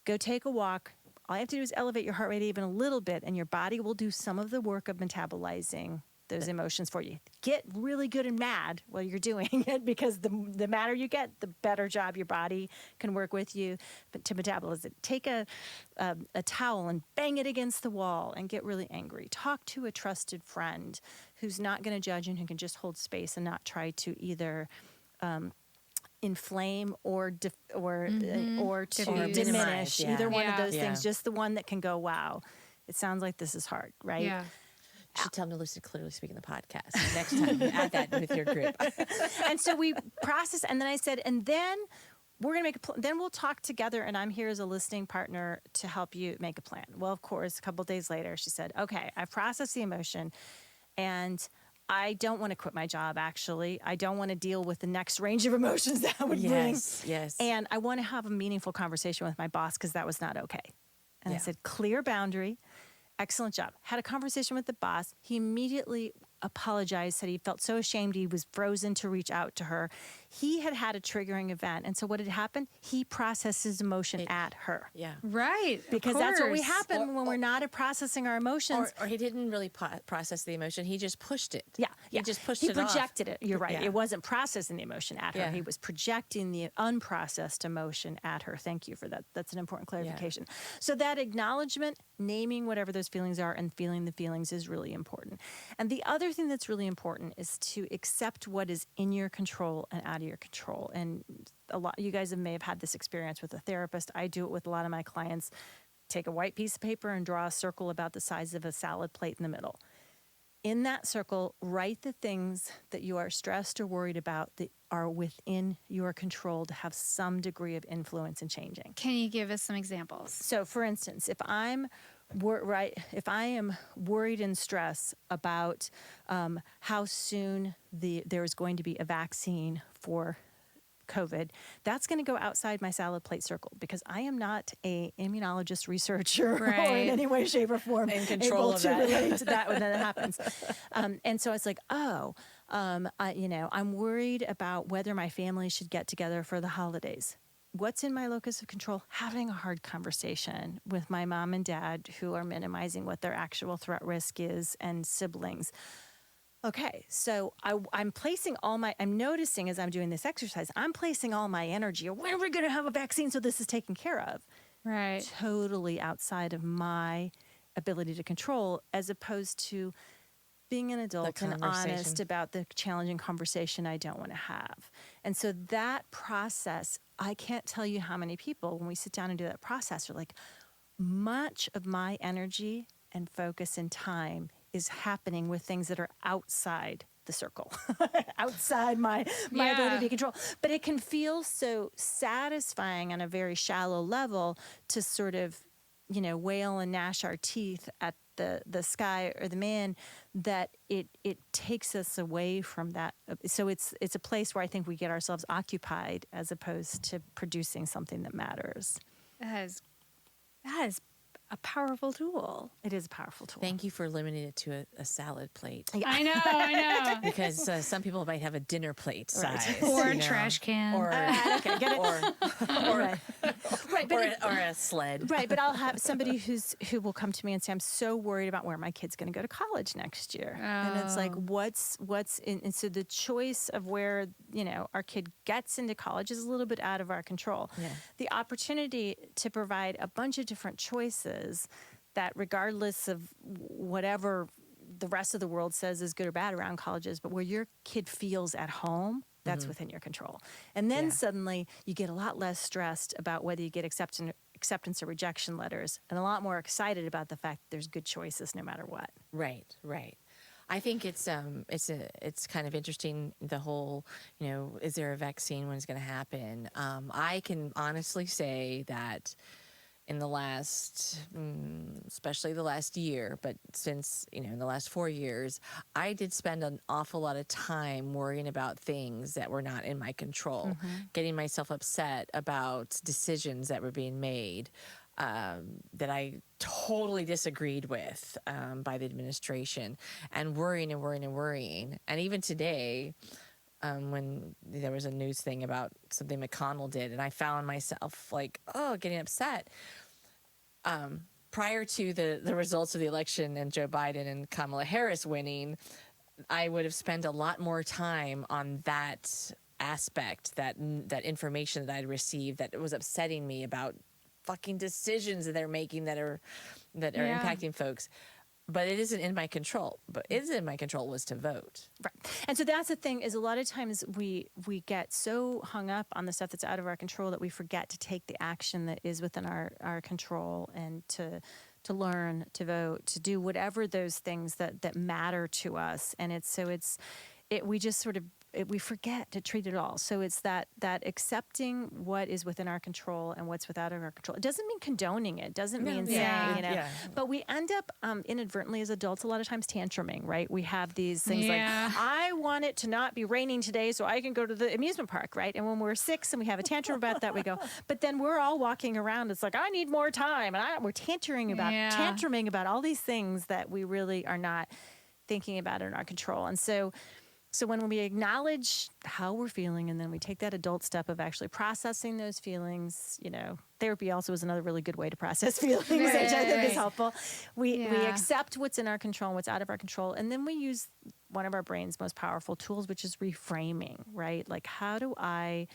go take a walk. All you have to do is elevate your heart rate even a little bit, and your body will do some of the work of metabolizing those emotions for you. Get really good and mad while you're doing it, because the madder you get, the better job your body can work with you to metabolize it. Take a towel and bang it against the wall and get really angry. Talk to a trusted friend who's not going to judge and who can just hold space and not try to either inflame or to diminish either one of those things. Just the one that can go, wow, it sounds like this is hard, right? Yeah. You should tell them to listen to Clearly Speaking, the podcast. Next time, add that with your group. And so we process, and then I said, and then we're going to then we'll talk together, and I'm here as a listening partner to help you make a plan. Well, of course, a couple of days later, she said, okay, I've processed the emotion, and I don't want to quit my job, actually. I don't want to deal with the next range of emotions that would bring. Yes. And I want to have a meaningful conversation with my boss, because that was not okay. And I said, clear boundary. Excellent job. Had a conversation with the boss. He immediately apologized, said he felt so ashamed he was frozen to reach out to her. He had a triggering event. And so what had happened? He processed his emotion at her. Yeah. Right. Because that's what we happen when we're not processing our emotions. Or he didn't really process the emotion. He just pushed it. Yeah. He just pushed it off. He projected it. You're right. Yeah. It wasn't processing the emotion at her. Yeah. He was projecting the unprocessed emotion at her. Thank you for that. That's an important clarification. Yeah. So that acknowledgement, naming whatever those feelings are and feeling the feelings is really important. And the other thing that's really important is to accept what is in your control and out out of your control. And a lot, you guys may have had this experience with a therapist. I do it with a lot of my clients. Take a white piece of paper and draw a circle about the size of a salad plate in the middle. In that circle, write the things that you are stressed or worried about that are within your control to have some degree of influence in changing. Can you give us some examples? So, for instance, if I am worried and stressed about how soon there is going to be a vaccine for COVID, that's going to go outside my salad plate circle because I am not a immunologist researcher or in any way, shape, or form in control of that. relate to that when that happens. And so it's like, I'm worried about whether my family should get together for the holidays. What's in my locus of control? Having a hard conversation with my mom and dad who are minimizing what their actual threat risk is and siblings. Okay, so I'm noticing as I'm doing this exercise, I'm placing all my energy, when are we going to have a vaccine so this is taken care of? Right. Totally outside of my ability to control, as opposed to being an adult and honest about the challenging conversation I don't want to have. And so that process, I can't tell you how many people, when we sit down and do that process, are like, much of my energy and focus and time is happening with things that are outside the circle, outside my ability to control. But it can feel so satisfying on a very shallow level to sort of, wail and gnash our teeth at the sky or the man, that it takes us away from that. So it's a place where I think we get ourselves occupied as opposed to producing something that matters. That is a powerful tool. It is a powerful tool. Thank you for limiting it to a salad plate. Yeah. I know. Because some people might have a dinner plate size. Or a trash can. Or, okay, get it? Or a sled. Right, but I'll have somebody who will come to me and say, I'm so worried about where my kid's going to go to college next year. And it's like, what's in, and so the choice of where, our kid gets into college is a little bit out of our control. Yeah. The opportunity to provide a bunch of different choices that, regardless of whatever the rest of the world says is good or bad around colleges, but where your kid feels at home, that's within your control. And then suddenly you get a lot less stressed about whether you get acceptance or rejection letters, and a lot more excited about the fact that there's good choices no matter what. Right. I think it's kind of interesting, the whole, is there a vaccine, when it's going to happen? I can honestly say that in the last, especially the last year, but since, in the last 4 years, I did spend an awful lot of time worrying about things that were not in my control, getting myself upset about decisions that were being made that I totally disagreed with by the administration, and worrying. And even today, when there was a news thing about something McConnell did, and I found myself getting upset. Prior to the results of the election and Joe Biden and Kamala Harris winning, I would have spent a lot more time on that aspect, that information that I'd received that was upsetting me about fucking decisions that they're making that are impacting folks. But it isn't in my control. But it is in my control was to vote. Right. And so that's the thing, is a lot of times we get so hung up on the stuff that's out of our control that we forget to take the action that is within our control, and to learn, to vote, to do whatever those things that matter to us. And we just sort of, we forget to treat it all. So it's that accepting what is within our control and what's without our control. It doesn't mean condoning it. Doesn't mean saying, but we end up inadvertently as adults a lot of times tantruming, right? We have these things like, I want it to not be raining today so I can go to the amusement park, right? And when we're 6 and we have a tantrum about that, we go, but then we're all walking around. It's like, I need more time. And we're tantruming about all these things that we really are not thinking about in our control. And so when we acknowledge how we're feeling, and then we take that adult step of actually processing those feelings, therapy also is another really good way to process feelings, which I think is helpful. We accept what's in our control and what's out of our control. And then we use one of our brain's most powerful tools, which is reframing, right? Like, how do I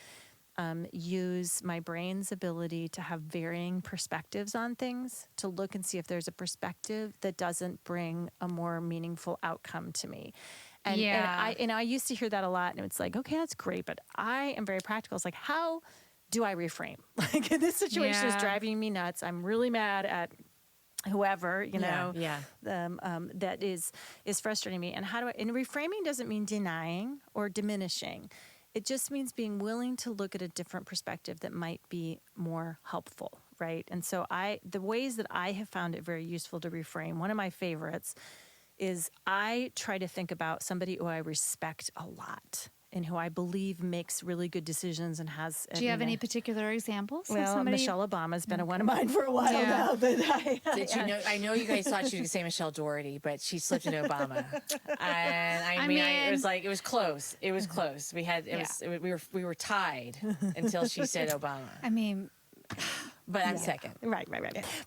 use my brain's ability to have varying perspectives on things, to look and see if there's a perspective that doesn't bring a more meaningful outcome to me. And, Yeah. and I used to hear that a lot, and it's like, okay, that's great, but I am very practical. It's like, how do I reframe? Like, this situation is Yeah. driving me nuts. I'm really mad at whoever, Yeah. that is frustrating me. And and reframing doesn't mean denying or diminishing. It just means being willing to look at a different perspective that might be more helpful, right? And so the ways that I have found it very useful to reframe, one of my favorites is I try to think about somebody who I respect a lot and who I believe makes really good decisions and has. Do you have any particular examples of Well, somebody? Michelle Obama's been a one of mine for a while Yeah. now. But Did you know? I know you guys thought she was gonna say Michelle Doherty, but she slipped in Obama. And I mean, it was like it was close. It was close. We had we were tied until she said Obama. I mean, But I'm second. Right.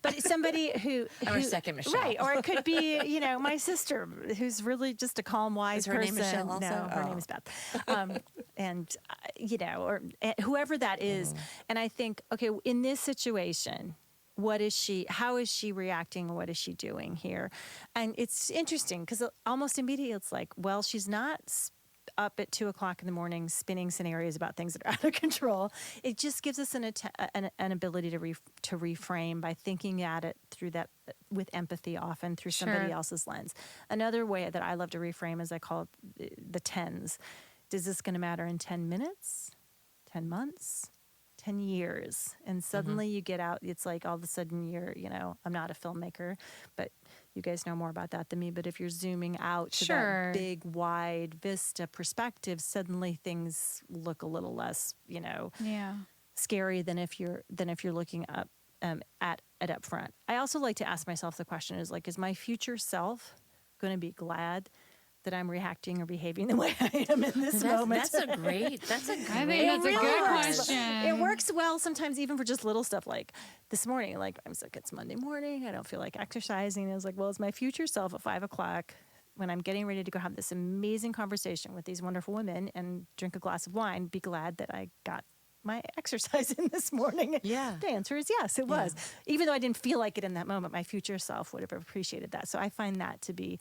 But somebody I'm her second Michelle. Right, or it could be, my sister, who's really just a calm, wise Is her person. name Michelle also? No, her Oh. name is Beth. And, or whoever that is. And I think, okay, in this situation, how is she reacting? What is she doing here? And it's interesting because almost immediately it's like, well, she's not up at 2:00 in the morning spinning scenarios about things that are out of control. It just gives us an ability to reframe by thinking at it through that with empathy, often through somebody Sure. else's lens. Another way that I love to reframe is I call it the tens. Is this going to matter in 10 minutes, 10 months, 10 years? And suddenly you get out, it's like all of a sudden I'm not a filmmaker, but you guys know more about that than me. But if you're zooming out to Sure. that big, wide vista perspective, suddenly things look a little less, yeah. scary than if you're looking up at it up front. I also like to ask myself the question is my future self going to be glad that I'm reacting or behaving the way I am in this moment? That's a great. I think It that's a really good works. question. It works well sometimes, even for just little stuff like this morning. Like, I'm sick, it's Monday morning. I don't feel like exercising. I was like, well, is my future self at 5:00 when I'm getting ready to go have this amazing conversation with these wonderful women and drink a glass of wine, be glad that I got my exercise in this morning? Yeah. The answer is yes, it was. Even though I didn't feel like it in that moment, my future self would have appreciated that. So I find that to be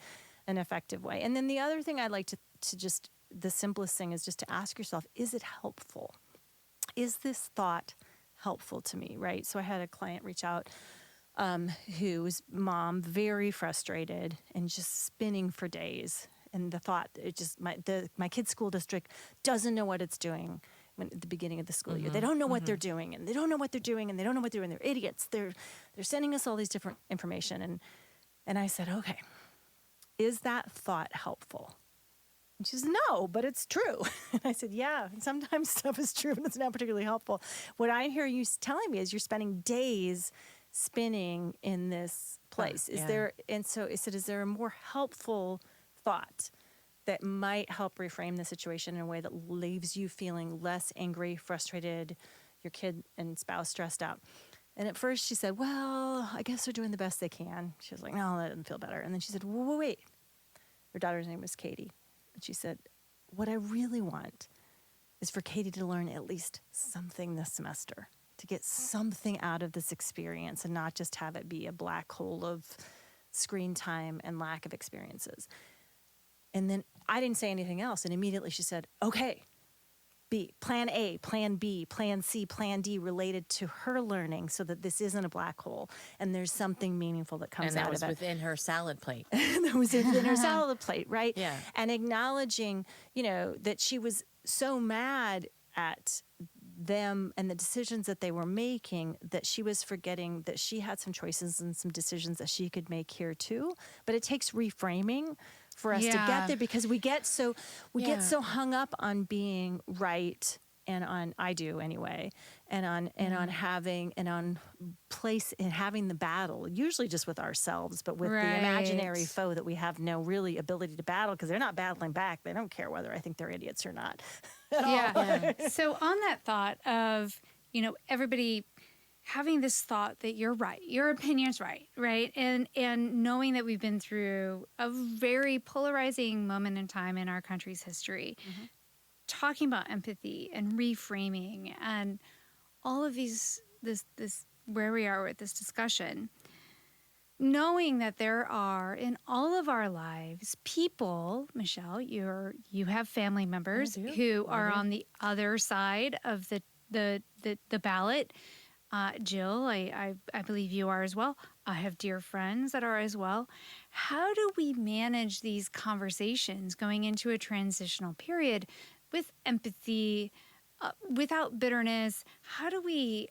an effective way. And then the other thing I'd like to just, the simplest thing is just to ask yourself, is it helpful? Is this thought helpful to me, right? So I had a client reach out whose mom, very frustrated and just spinning for days. And the thought, my kid's school district doesn't know what it's doing at the beginning of the school year. They don't know what they're doing, and they don't know what they're doing, and they don't know what they're doing. They're idiots. They're sending us all these different information. And I said, okay, is that thought helpful? And she says, no, but it's true. And I said, yeah, sometimes stuff is true, but it's not particularly helpful. What I hear you telling me is you're spending days spinning in this place. Is there a more helpful thought that might help reframe the situation in a way that leaves you feeling less angry, frustrated, your kid and spouse stressed out? And at first she said, well, I guess they're doing the best they can. She was like, no, that doesn't feel better. And then she said, wait. Her daughter's name was Katie. And she said, what I really want is for Katie to learn at least something this semester, to get something out of this experience and not just have it be a black hole of screen time and lack of experiences. And then I didn't say anything else. And immediately she said, okay, plan A, plan B, plan C, plan D related to her learning so that this isn't a black hole and there's something meaningful that comes And that out was of it. within her salad plate. That was within her salad plate, right? Yeah. And acknowledging, that she was so mad at them and the decisions that they were making that she was forgetting that she had some choices and some decisions that she could make here too. But it takes reframing for us to get there, because we get so hung up on being right, and on, I do anyway, and on having having the battle, usually just with ourselves, but with the imaginary foe that we have no really ability to battle, because they're not battling back. They don't care whether I think they're idiots or not. So on that thought of, everybody having this thought that you're right, your opinion's right? And knowing that we've been through a very polarizing moment in time in our country's history, talking about empathy and reframing and all of this where we are with this discussion. knowing that there are in all of our lives people, Michelle, you have family members do. who I are do. on the other side of the ballot. Jill, I believe you are as well. I have dear friends that are as well. How do we manage these conversations going into a transitional period with empathy, without bitterness? How do we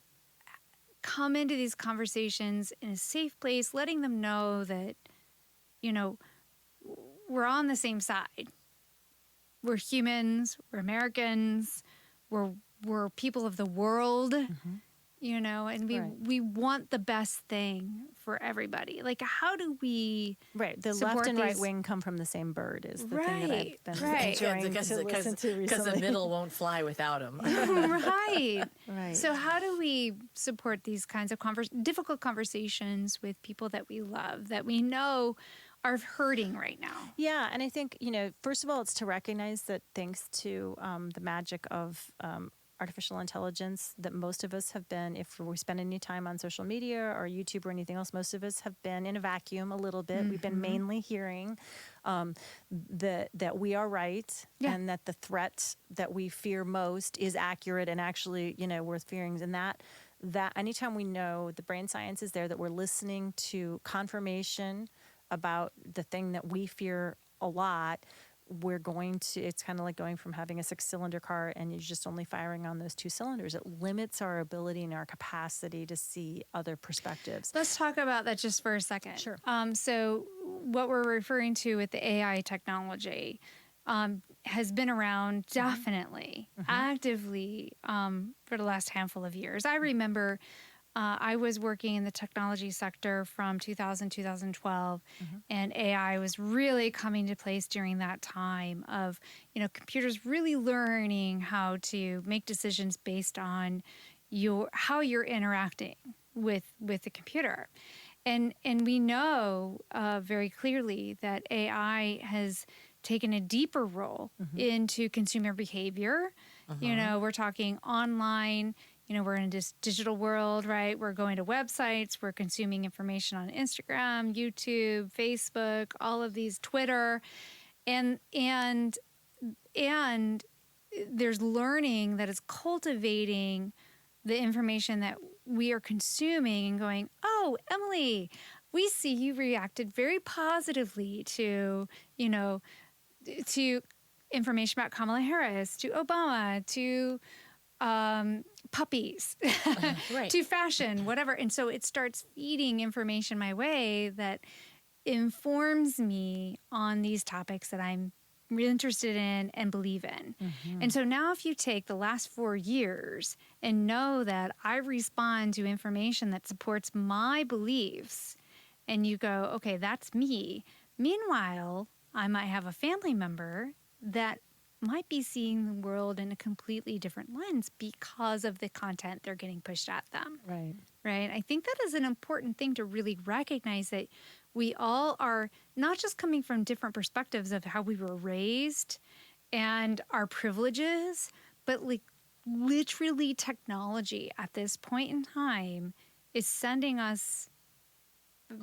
come into these conversations in a safe place, letting them know that, you know, we're on the same side. We're humans, we're Americans, we're people of the world, you know, and Right. we want the best thing for everybody. Like, how do we Right. The support left and right these- wing come from the same bird is the thing that I've been Right. enjoying to listen to Because the recently. middle won't fly without him. right. Right. So how do we support these kinds of difficult conversations with people that we love, that we know are hurting right now? Yeah, and I think, first of all, it's to recognize that thanks to the magic of artificial intelligence, that most of us have been, if we spend any time on social media or YouTube or anything else, most of us have been in a vacuum a little bit. We've been mainly hearing that we are right, Yeah. and that the threat that we fear most is accurate and actually, worth fearing. And that anytime we know the brain science is there, that we're listening to confirmation about the thing that we fear a lot, it's kind of like going from having a 6-cylinder car and you're just only firing on those 2 cylinders. It limits our ability and our capacity to see other perspectives. Let's talk about that just for a second. Sure. So what we're referring to with the AI technology has been around definitely, actively for the last handful of years. I remember I was working in the technology sector from 2000, 2012, and AI was really coming to place during that time of, computers really learning how to make decisions based on how you're interacting with the computer. And we know very clearly that AI has taken a deeper role into consumer behavior. We're talking online. We're in this digital world, right? We're going to websites, we're consuming information on Instagram, YouTube, Facebook, all of these, Twitter, and there's learning that is cultivating the information that we are consuming and going, oh, Emily, we see you reacted very positively to information about Kamala Harris, to Obama, to puppies, Right. to fashion, whatever. And so it starts feeding information my way that informs me on these topics that I'm really interested in and believe in. And so now if you take the last 4 years and know that I respond to information that supports my beliefs, and you go, okay, that's me. Meanwhile, I might have a family member that might be seeing the world in a completely different lens because of the content they're getting pushed at them. Right. Right? I think that is an important thing to really recognize, that we all are not just coming from different perspectives of how we were raised and our privileges, but like literally technology at this point in time is sending us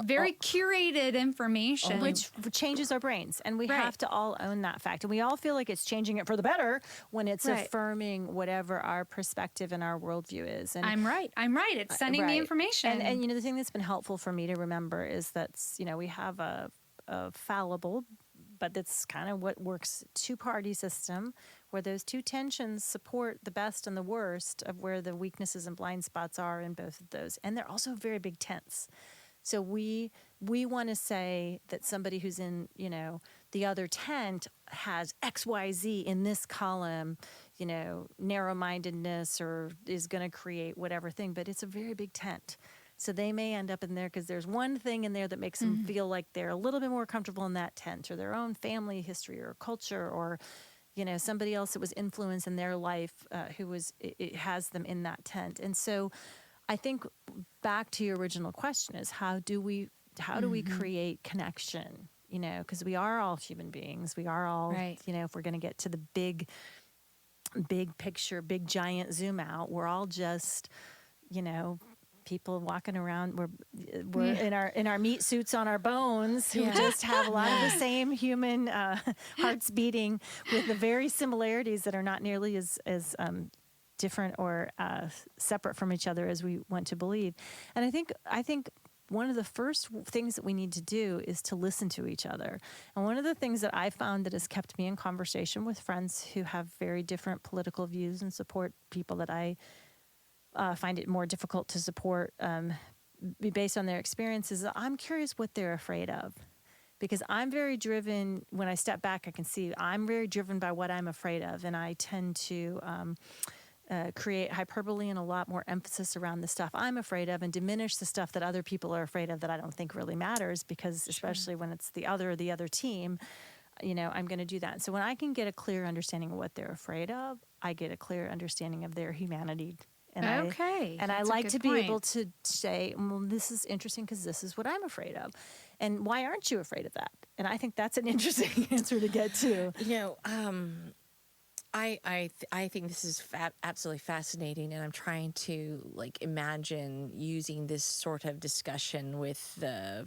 very curated information. Which changes our brains. And we Right. have to all own that fact. And we all feel like it's changing it for the better when it's Right. affirming whatever our perspective and our worldview is. And I'm right. It's sending the right. information. And the thing that's been helpful for me to remember is that, we have a fallible, but that's kind of what works, 2-party system where those 2 tensions support the best and the worst of where the weaknesses and blind spots are in both of those. And they're also very big tents. So we want to say that somebody who's in, the other tent has XYZ in this column, narrow-mindedness, or is going to create whatever thing, but it's a very big tent. So they may end up in there because there's one thing in there that makes them feel like they're a little bit more comfortable in that tent, or their own family history or culture, or, somebody else that was influenced in their life it has them in that tent. And so I think back to your original question is how do we create connection? Because we are all human beings. We are all, Right. If we're going to get to the big picture, big giant zoom out, we're all just, people walking around. We're in our meat suits on our bones, who just have a lot of the same human hearts beating, with the very similarities that are not nearly as different or separate from each other as we want to believe. And I think one of the first things that we need to do is to listen to each other. And one of the things that I found that has kept me in conversation with friends who have very different political views and support people that I find it more difficult to support based on their experiences, I'm curious what they're afraid of. Because I'm very driven, when I step back, I can see I'm very driven by what I'm afraid of. And I tend to create hyperbole and a lot more emphasis around the stuff I'm afraid of, and diminish the stuff that other people are afraid of that I don't think really matters, because especially when it's the other team, I'm going to do that. So when I can get a clear understanding of what they're afraid of, I get a clear understanding of their humanity. And I like to be able to say, well, this is interesting because this is what I'm afraid of. And why aren't you afraid of that? And I think that's an interesting answer to get to. I think this is absolutely fascinating, and I'm trying to imagine using this sort of discussion with the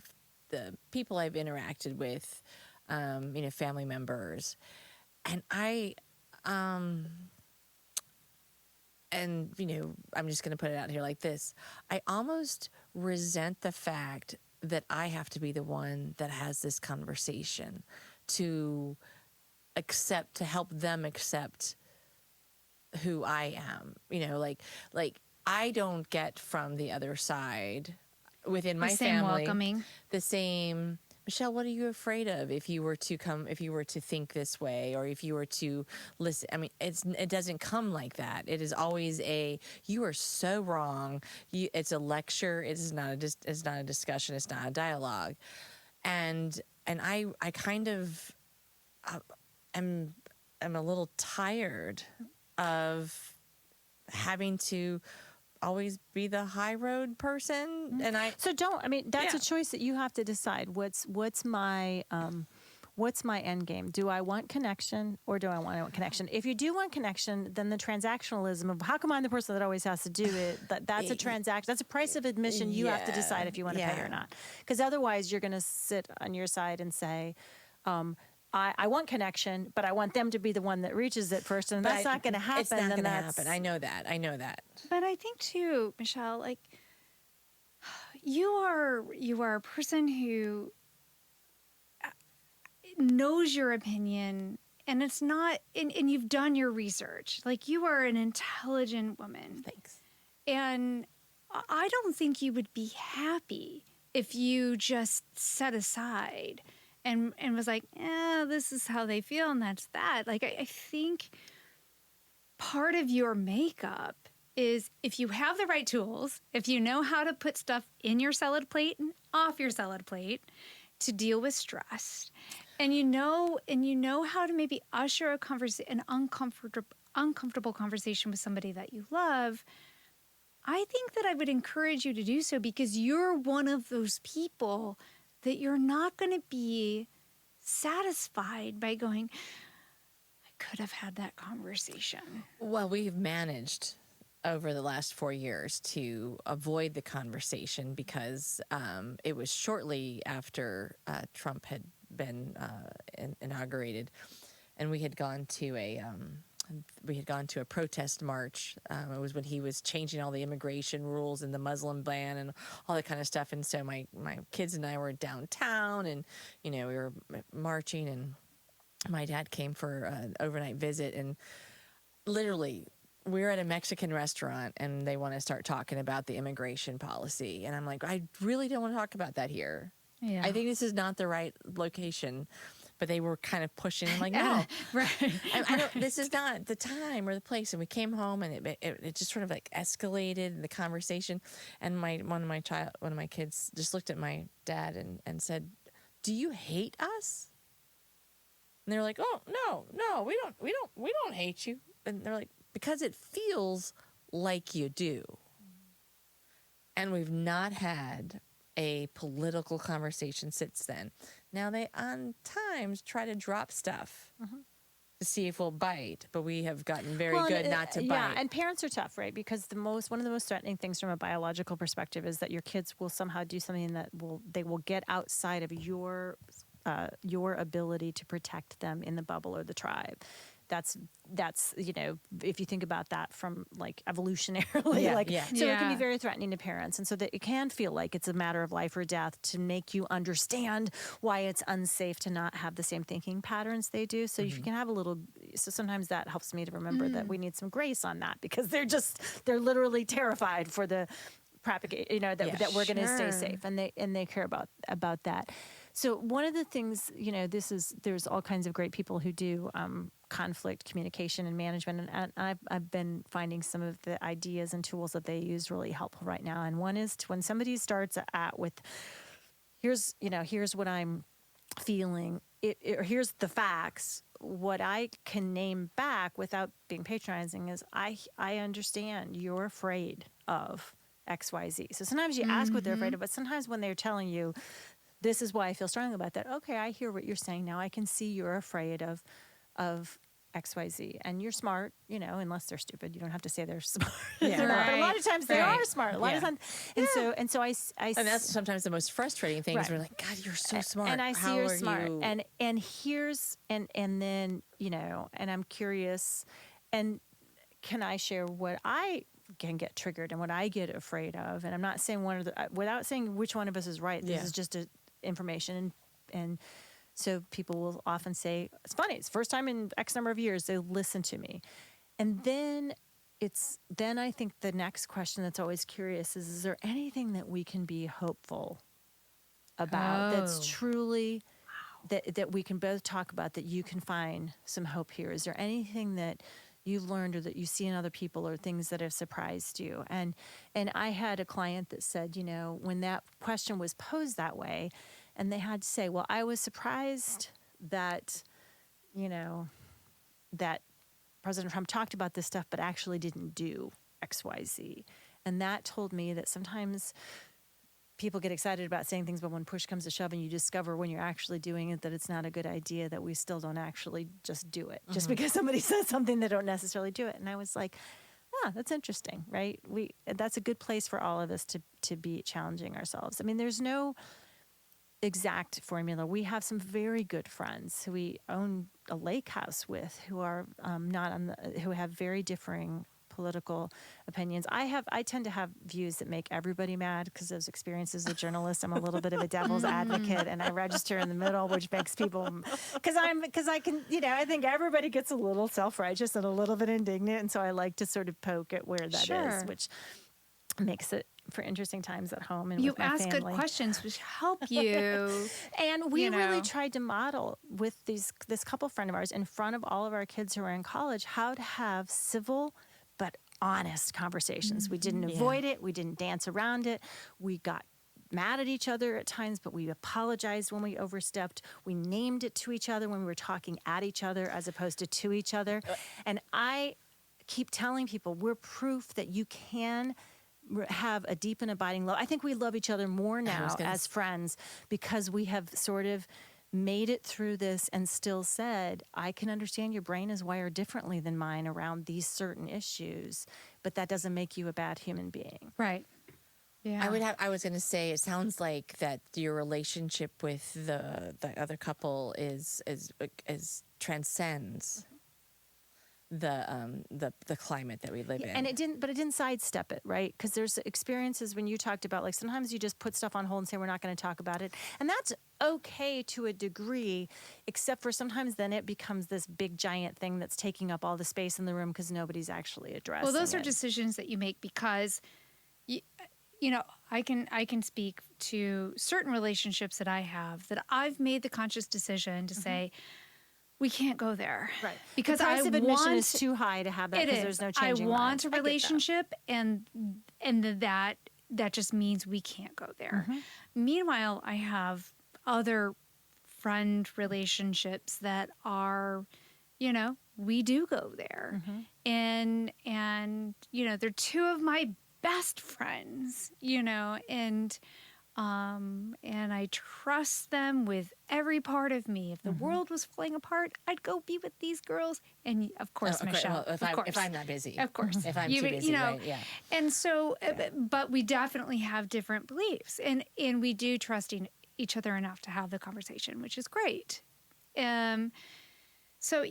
people I've interacted with, family members, and I'm just going to put it out here like this. I almost resent the fact that I have to be the one that has this conversation to help them accept who I am. I don't get from the other side within my family welcoming. The same, Michelle, what are you afraid of if you were to think this way, or if you were to listen? I mean, it doesn't come like that. It is always you are so wrong. It's a lecture. It's not a discussion. It's not a dialogue. And I kind of am a little tired of having to always be the high road person. And that's a choice that you have to decide. What's my end game? Do I want connection, or do I want connection? If you do want connection, then the transactionalism of how come I'm the person that always has to do it, that's a transaction. That's a price of admission. You have to decide if you want to pay or not. Because otherwise you're going to sit on your side and say, I want connection, but I want them to be the one that reaches it first, and that's not going to happen. It's not going to happen. I know that. But I think too, Michelle, you are a person who knows your opinion, and it's not, and you've done your research. You are an intelligent woman. Thanks. And I don't think you would be happy if you just set aside and was like, this is how they feel, and that's that. I think part of your makeup is, if you have the right tools, if you know how to put stuff in your salad plate and off your salad plate to deal with stress, and you know how to maybe usher an uncomfortable conversation with somebody that you love, I think that I would encourage you to do so, because you're one of those people that you're not going to be satisfied by going, I could have had that conversation. Well, we've managed over the last 4 years to avoid the conversation, because it was shortly after Trump had been inaugurated, and we had gone to a protest march. It was when he was changing all the immigration rules and the Muslim ban and all that kind of stuff. And so my kids and I were downtown, and we were marching, and my dad came for an overnight visit, and literally we're at a Mexican restaurant, and they want to start talking about the immigration policy, and I'm like, I really don't want to talk about that here. Yeah. I think this is not the right location. But they were kind of pushing, no, right. I don't. This is not the time or the place. And we came home, and it just sort of escalated in the conversation. And one of my kids just looked at my dad and said, "Do you hate us?" And they were like, "Oh, no, we don't hate you." And they're like, "Because it feels like you do." And we've not had a political conversation since then. Now they on times try to drop stuff, to see if we'll bite, but we have gotten very Well, good not to bite. Yeah, and parents are tough, right? Because one of the most threatening things from a biological perspective is that your kids will somehow do something that they will get outside of your ability to protect them in the bubble or the tribe. That's if you think about that from like evolutionarily, so it can be very threatening to parents, and so that it can feel like it's a matter of life or death to make you understand why it's unsafe to not have the same thinking patterns they do. So you can have so sometimes that helps me to remember that we need some grace on that, because they're literally terrified for the propagate, that we're going to stay safe, and they care about that. So one of the things, there's all kinds of great people who do conflict communication and management, and I've been finding some of the ideas and tools that they use really helpful right now. And one is when somebody starts with, here's what I'm feeling, or here's the facts. What I can name back without being patronizing is, I understand you're afraid of XYZ. So sometimes you ask what they're afraid of, but sometimes when they're telling you, this is why I feel strong about that. Okay, I hear what you're saying now. I can see you're afraid of XYZ, and you're smart, unless they're stupid. You don't have to say they're smart. Yeah. But a lot of times they are smart. A lot of times, and so I and that's sometimes the most frustrating thing is we're like, God, you're so smart. And I How see you're are smart. you? And here's and then and I'm curious, and can I share what I can get triggered and what I get afraid of? And I'm not saying without saying which one of us is right. This is just information, and so people will often say, it's funny, it's the first time in X number of years they listen to me. And then I think the next question that's always curious is there anything that we can be hopeful about that's truly that we can both talk about, that you can find some hope here? Is there anything that you've learned or that you see in other people, or things that have surprised you? And I had a client that said, when that question was posed that way, and they had to say, well, I was surprised that, that President Trump talked about this stuff, but actually didn't do X, Y, Z. And that told me that sometimes people get excited about saying things, but when push comes to shove and you discover when you're actually doing it that it's not a good idea, that we still don't actually just do it. Just because somebody says something, they don't necessarily do it. And I was like, that's interesting, right? That's a good place for all of us to be challenging ourselves. I mean, there's no exact formula. We have some very good friends who we own a lake house with, who are who have very differing political opinions. I tend to have views that make everybody mad, because those experiences as a journalist, I'm a little bit of a devil's advocate, and I register in the middle, which makes people, because I can, I think everybody gets a little self-righteous and a little bit indignant, and so I like to sort of poke at where that is, which makes it for interesting times at home and with my family. You ask good questions, which help you. And we really tried to model with this couple friend of ours in front of all of our kids who are in college how to have civil but honest conversations. We didn't avoid it. We didn't dance around it. We got mad at each other at times, but we apologized when we overstepped. We named it to each other when we were talking at each other as opposed to each other. And I keep telling people, we're proof that you can have a deep and abiding love. I think we love each other more now as friends, because we have sort of made it through this and still said, I can understand your brain is wired differently than mine around these certain issues, but that doesn't make you a bad human being. Right. Yeah. I was going to say, it sounds like that your relationship with the other couple is transcends the climate that we live in. And it didn't sidestep it, right? Because there's experiences when you talked about, like, sometimes you just put stuff on hold and say, we're not going to talk about it. And that's okay to a degree, except for sometimes then it becomes this big giant thing that's taking up all the space in the room because nobody's actually addressing it. Well, those are decisions that you make because, I can speak to certain relationships that I have that I've made the conscious decision to say, we can't go there. Right. Because the price of admission is too high to have that, because there's no changing I want minds. a relationship, and that just means we can't go there. Meanwhile, I have other friend relationships that are, we do go there. And they're two of my best friends, and And I trust them with every part of me. If the world was falling apart, I'd go be with these girls. And of course, okay, Michelle. well, if I'm not busy. Of course. If I'm too busy, right, yeah. And so, but we definitely have different beliefs. And we do trust each other enough to have the conversation, which is great. So,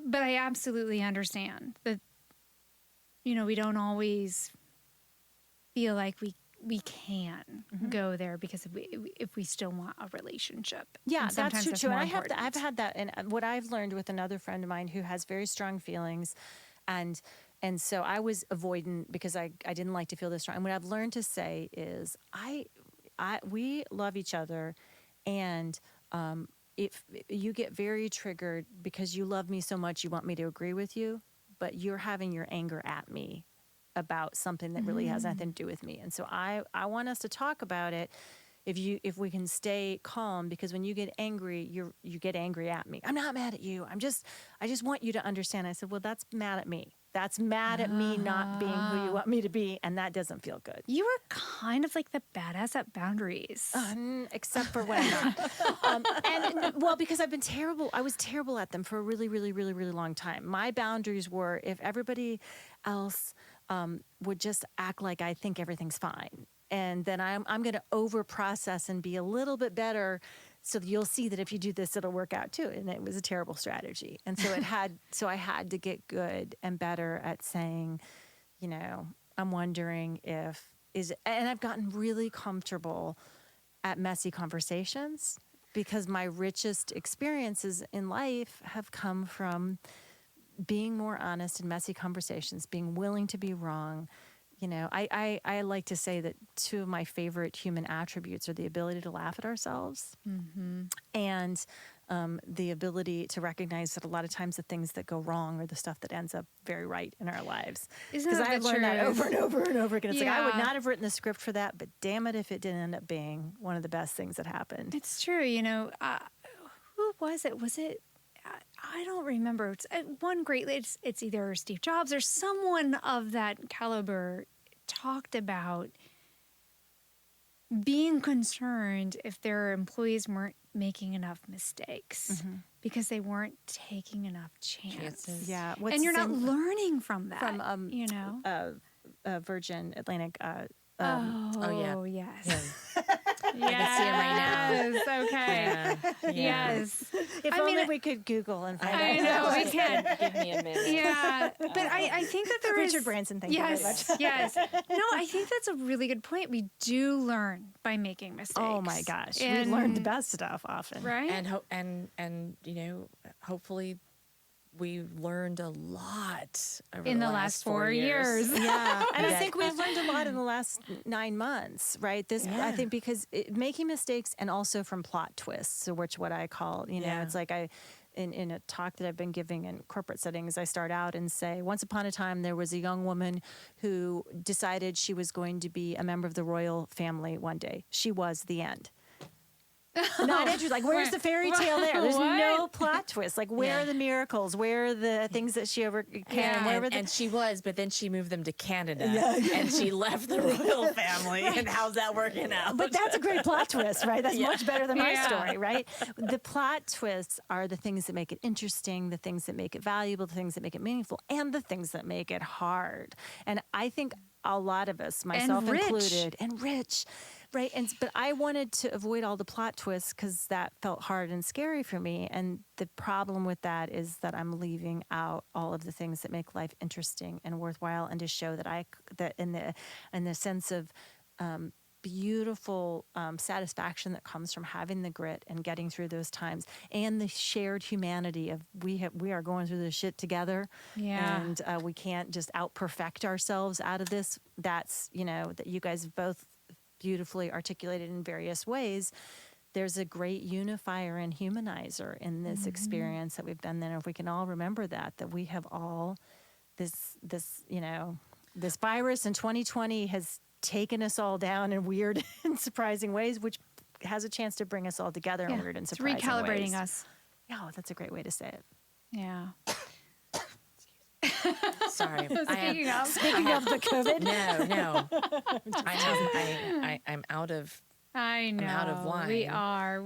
but I absolutely understand that, we don't always feel like we can go there because if we still want a relationship. Yeah, And that's sometimes true too. And more I've had that, and what I've learned with another friend of mine who has very strong feelings, and so I was avoidant because I didn't like to feel this strong. And what I've learned to say is we love each other, and if you get very triggered because you love me so much, you want me to agree with you, but you're having your anger at me about something that really has nothing to do with me. And so I want us to talk about it if we can stay calm, because when you get angry, you get angry at me. I'm not mad at you. I just want you to understand. I said, well, that's mad at me. That's mad at me not being who you want me to be, and that doesn't feel good. You were kind of like the badass at boundaries. Except for when I'm not. Well, because I've been terrible. I was terrible at them for a really, really, really, really long time. My boundaries were if everybody else would just act like I think everything's fine. And then I'm going to over process and be a little bit better, so you'll see that if you do this, it'll work out too. And it was a terrible strategy. And so I had to get good and better at saying, I'm wondering and I've gotten really comfortable at messy conversations, because my richest experiences in life have come from being more honest in messy conversations, being willing to be wrong. I like to say that two of my favorite human attributes are the ability to laugh at ourselves and the ability to recognize that a lot of times the things that go wrong are the stuff that ends up very right in our lives. Because I've learned that over and over and over again. It's like, I would Yeah. not have written the script for that, but damn it if it didn't end up being one of the best things that happened. It's true. Who was it? Was it? I don't remember. It's one great. It's either Steve Jobs or someone of that caliber talked about being concerned if their employees weren't making enough mistakes because they weren't taking enough chances. Yeah. And you're not learning from that. From Virgin Atlantic. Oh, yeah. yes. I can see him right now. Yes. Okay. Yeah. Yes. If I only mean, we could Google and find I out. know we can. Give me a minute. Yeah, but I think that there is Richard Branson, thank you very much. Yes. No, I think that's a really good point. We do learn by making mistakes. Oh my gosh, And- we learn the best stuff often. right? And hopefully we learned a lot over In the last 4 years. Yeah, and I That- think we've learned a lot in the last 9 months, right? I think because making mistakes, and also from plot twists, which what I call, Yeah. it's like in a talk that I've been giving in corporate settings, I start out and say, once upon a time, there was a young woman who decided she was going to be a member of the royal family one day. She was the end. Not interesting. Like, where's the fairy tale there? There's What? no plot twist. Like, where are the miracles? Where are the things that she overcame? Yeah. Where were And she was, but then she moved them to Canada, and she left the royal family. And how's that working out? But that's a great plot twist, right? That's much better than my Yeah. story, right? The plot twists are the things that make it interesting, the things that make it valuable, the things that make it meaningful, and the things that make it hard. And I think a lot of us, myself rich. included, and rich, right? But I wanted to avoid all the plot twists because that felt hard and scary for me. And the problem with that is that I'm leaving out all of the things that make life interesting and worthwhile, and to show that in the sense of beautiful satisfaction that comes from having the grit and getting through those times, and the shared humanity of we are going through this shit together. Yeah. And we can't just out perfect ourselves out of this. That's that you guys have both beautifully articulated in various ways. There's a great unifier and humanizer in this experience that we've been there. If we can all remember that we have all this virus in 2020 has taken us all down in weird and surprising ways, which has a chance to bring us all together in weird and It's surprising ways. recalibrating us. Yeah, that's a great way to say it. Yeah. Sorry. Speaking of the COVID, No. I'm out of I know. I'm out of wine. We are.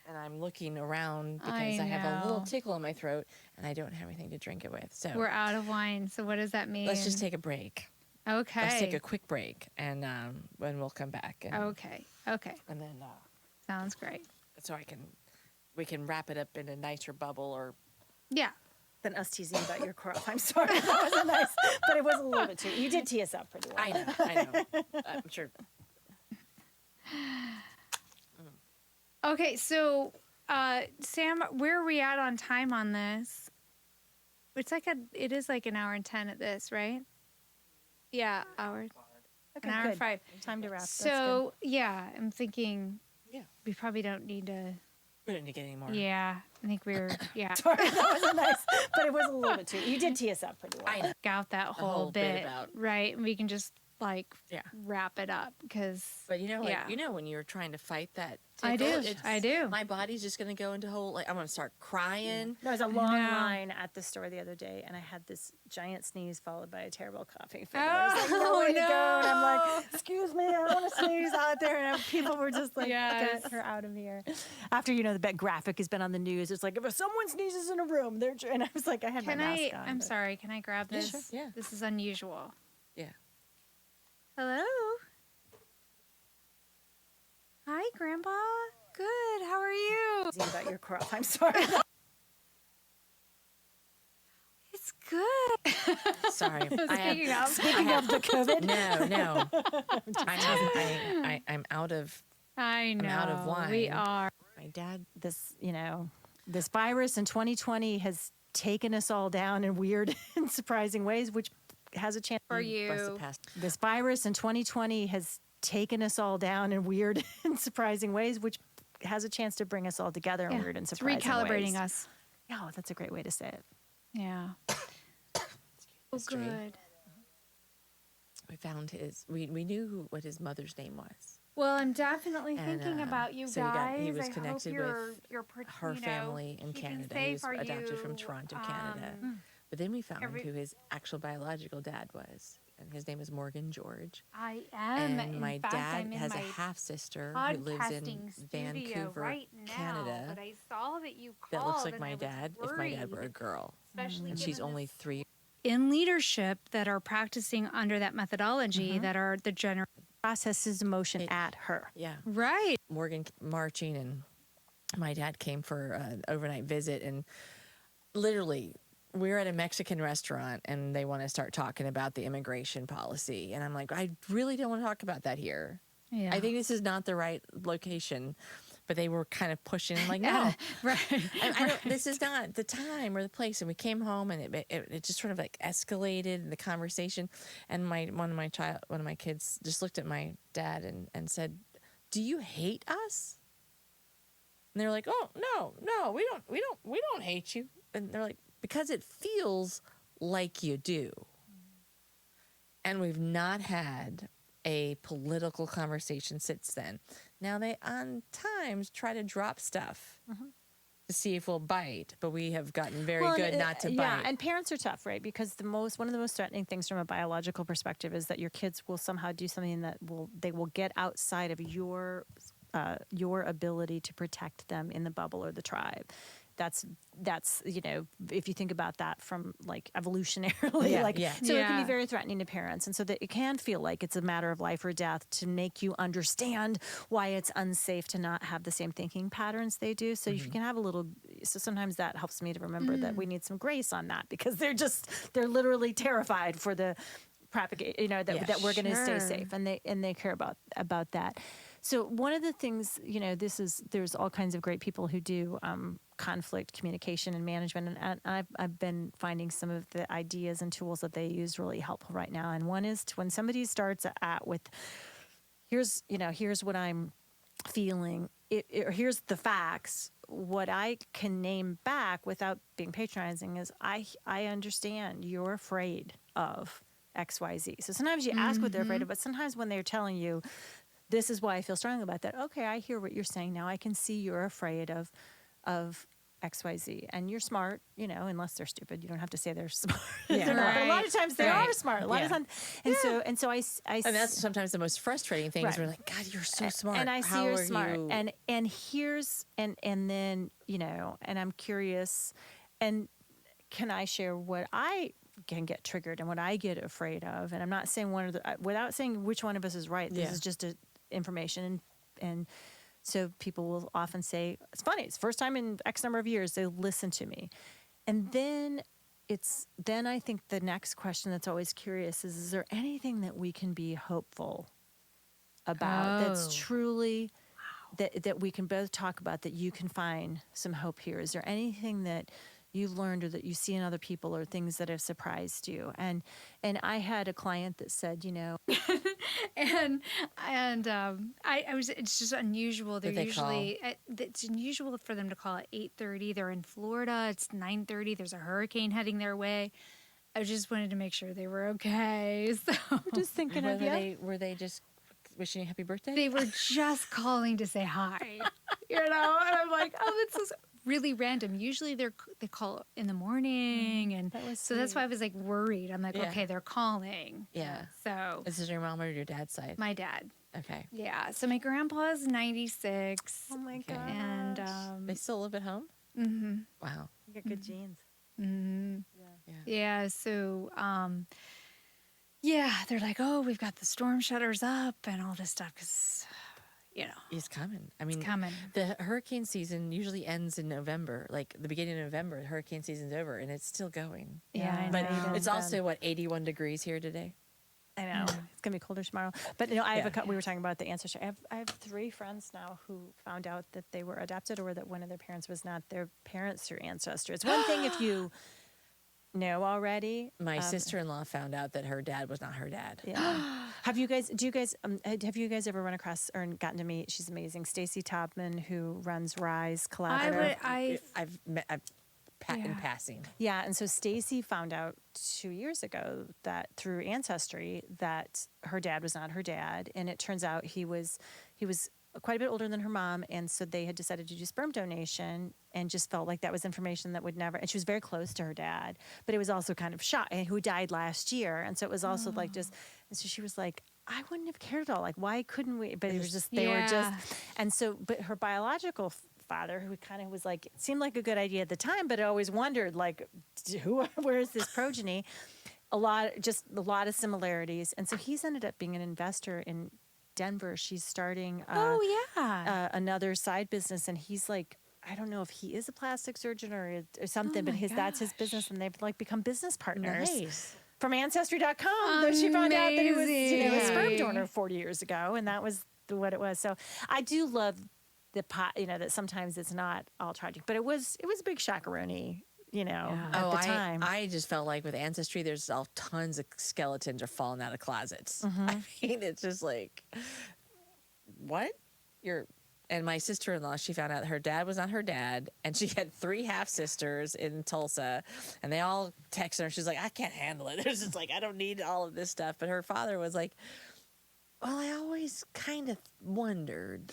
And I'm looking around because I I have a little know. tickle in my throat and I don't have anything to drink it with. So We're out of wine. So what does that mean? let's just take a break. Okay. Let's take a quick break and when we'll come back. And, Okay. And then Sounds great. so we can wrap it up in a nicer bubble or Yeah. than us teasing about your crop. I'm sorry, that wasn't nice, but it was a little bit too. You did tee us up pretty well. I know. I'm sure. Okay. So, Sam, where are we at on time on this? It is like an hour and 10 at this, right? Yeah, hour. Okay, An hour good. and 5. Time to wrap. That's So, yeah, I'm thinking Yeah. we probably don't need to. We don't need to get any more. Yeah, I think yeah. good. Sorry, that wasn't nice, but it was a little bit too. You did tee us up pretty well. I know. Out that whole, whole bit bit, about- right? And we can just Yeah. wrap it up because But Yeah. when you're trying to fight that I tickle, do. I do. My body's just gonna go into whole I'm gonna start crying. There was a long know. line at the store the other day, and I had this giant sneeze followed by a terrible coughing fit. I was like, no Oh, way to go. And I'm no. like, excuse me, I want to sneeze out there. And people were just like, Yes. get her out of here. After, the Bet graphic has been on the news, it's like, if someone sneezes in a room, they're... And I was like, I had Can my I? mask on. I'm but- sorry. Can I grab Yeah, this? sure. Yeah. This is unusual. Yeah. Hello. Hi, Grandpa. Good. How are you? Teasing about your crop. I'm sorry. It's good. Sorry. Speaking of the COVID. No. I'm out of I know. out of wine. We are. my dad. This virus in 2020 has taken us all down in weird and surprising ways, which has a chance For he must you. have passed. This virus in 2020 has taken us all down in weird and surprising ways, which has a chance to bring us all together in Yeah. weird and It's surprising recalibrating ways. us. Oh, that's a great way to say it. Yeah. Oh, History. good. We found we knew what his mother's name was. Well, I'm definitely And, thinking about you so guys. he was I hope connected you're, with you're, her family in keeping Canada. Safe. He was Are adopted you, from Toronto, Canada. But then we found who his actual biological dad was, and his name is Morgan George. I am. And in my fact, dad I'm in has a my half sister who lives in podcasting studio Vancouver, right now, Canada. But I saw that you called. That looks like and my I was dad if my dad were a worried, girl, especially and she's given only this 3. in leadership that are practicing under that methodology that are the general. Processes emotion at her. Yeah. Right. Morgan marching, and my dad came for an overnight visit, and literally we're at a Mexican restaurant and they want to start talking about the immigration policy, and I'm like, I really don't want to talk about that here. Yeah. I think this is not the right location. But they were kind of pushing, like, no, Right. I don't, this is not the time or the place. And we came home, and it just sort of like escalated in the conversation. And one of my kids just looked at my dad and said, "Do you hate us?" And they're like, "Oh, no, we don't hate you." And they're like, "Because it feels like you do." And we've not had a political conversation since then. Now they on times try to drop stuff to see if we'll bite, but we have gotten very good not to Yeah, bite. and parents are tough, right? Because one of the most threatening things from a biological perspective is that your kids will somehow do something that they will get outside of your ability to protect them in the bubble or the tribe. That's if you think about that from like evolutionarily, so it can Yeah. be very threatening to parents, and so that it can feel like it's a matter of life or death to make you understand why it's unsafe to not have the same thinking patterns they do. So if you can have so sometimes that helps me to remember that we need some grace on that, because they're literally terrified for the propagate, that we're going to stay Sure. safe, and they care about that. So one of the things, there's all kinds of great people who do conflict communication and management, and I've been finding some of the ideas and tools that they use really helpful right now. And one is when somebody starts with, here's what I'm feeling, or here's the facts. What I can name back without being patronizing is I understand you're afraid of XYZ. So sometimes you ask what they're afraid of, but sometimes when they're telling you, this is why I feel strongly about that. Okay, I hear what you're saying now. I can see you're afraid of XYZ, and you're smart, unless they're stupid. You don't have to say they're smart. Yeah. They're not, but a lot of Right. times they Right. are smart. A lot of Yeah. times, and so I And that's sometimes the most frustrating thing is Right. we're like, God, you're so smart. and I see How you're are smart, you? and here's and then and I'm curious, and can I share what I can get triggered and what I get afraid of? And I'm not saying one of the without saying which one of us is right. This Yeah. is just information, and so people will often say it's funny. It's the first time in X number of years they listen to me, and then I think the next question that's always curious is there anything that we can be hopeful about that's Oh. truly that we can both talk about, that you can find some hope here? Is there anything that you've learned or that you see in other people or things that have surprised you? And I had a client that said, and I was, it's just unusual. They're Did they usually it's unusual for them to call at 8:30. They're in Florida. It's 9:30. There's a hurricane heading their way. I just wanted to make sure they were okay. So we're just thinking of you. Were they just wishing you happy birthday? they were just calling to say hi, And I'm like, oh, this is really random. Usually they call in the morning, and That was so that's why I was like worried. I'm like, Yeah. okay, they're calling. Yeah. So Is this your mom or your dad's side? my dad. Okay. Yeah. So my grandpa's 96. Oh my Okay. god! And They still live at home? mhm. Wow. you got good genes. Mhm. Yeah. Yeah. So yeah, they're like, oh, we've got the storm shutters up and all this stuff because It's coming. I mean, it's coming. the hurricane season usually ends in November, like the beginning of November. Hurricane season's over, and it's still going. Yeah, I But know. it's also 81 degrees here today. I know it's gonna be colder tomorrow. But I have Yeah. we were talking about the ancestry. I have 3 friends now who found out that they were adopted or that one of their parents was not their parents through ancestry. It's one thing if you know already. My sister-in-law found out that her dad was not her dad. Yeah. Have you guys ever run across or gotten to meet? She's amazing, Stacy Taubman, who runs Rise Collaborative. I've met in Yeah. passing. Yeah, and so Stacy found out 2 years ago that through ancestry that her dad was not her dad, and it turns out he was quite a bit older than her mom, and so they had decided to do sperm donation, and just felt like that was information that would never. And she was very close to her dad, but it was also kind of who died last year, and so it was also like just. And so she was like, I wouldn't have cared at all. Like, why couldn't we? But it was just they were just, and so but her biological father, who kind of was like, it seemed like a good idea at the time, but I always wondered, like, where is this progeny? A lot of similarities. And so he's ended up being an investor in Denver. She's starting another side business, and he's like, I don't know if he is a plastic surgeon or something, but that's his business, and they've like become business partners. Nice. From Ancestry.com, though she found out that he was a sperm Amazing. donor 40 years ago, and that was what it was. So I do love that sometimes it's not all tragic, but it was a big chacaroni, at the time. I just felt like with Ancestry, there's all tons of skeletons are falling out of closets. Mm-hmm. I mean, it's just like, what? And my sister-in-law, she found out her dad was not her dad, and she had 3 half-sisters in Tulsa, and they all texted her. She's like, I can't handle it. It's just like, I don't need all of this stuff. But her father was like, well, I always kind of wondered,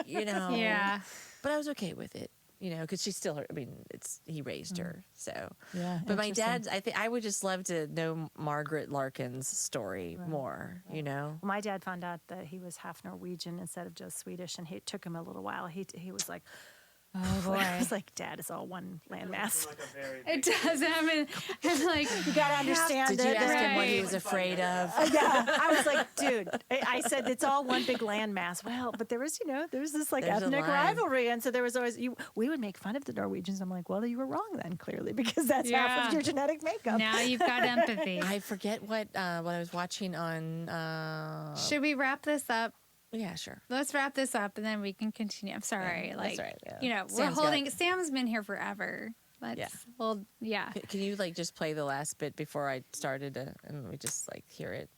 Yeah. But I was okay with it, because she's still her. I mean, he raised her, so. Yeah, But my interesting. dad, I think I would just love to know Margaret Larkin's story more. Well, my dad found out that he was half Norwegian instead of just Swedish, and it took him a little while. He was like, Oh boy. I was like, Dad, it's all one landmass. It does. I mean, it's like You gotta understand Did you that. ask him what he Right. was afraid of? Yeah, I was like, dude, I said it's all one big landmass. Well, but there was this like There's a ethnic line. rivalry, and so there was always we would make fun of the Norwegians. I'm like, well, you were wrong then, clearly, because that's half Yeah. of your genetic makeup. now you've got empathy. I forget what I was watching on. Should we wrap this up? Yeah, sure. Let's wrap this up and then we can continue. I'm sorry. Yeah, like, that's all right, yeah. we're Sam's got holding. it. Sam's been here forever. Yeah. Well, yeah. Can you just play the last bit before I started, and we just hear it?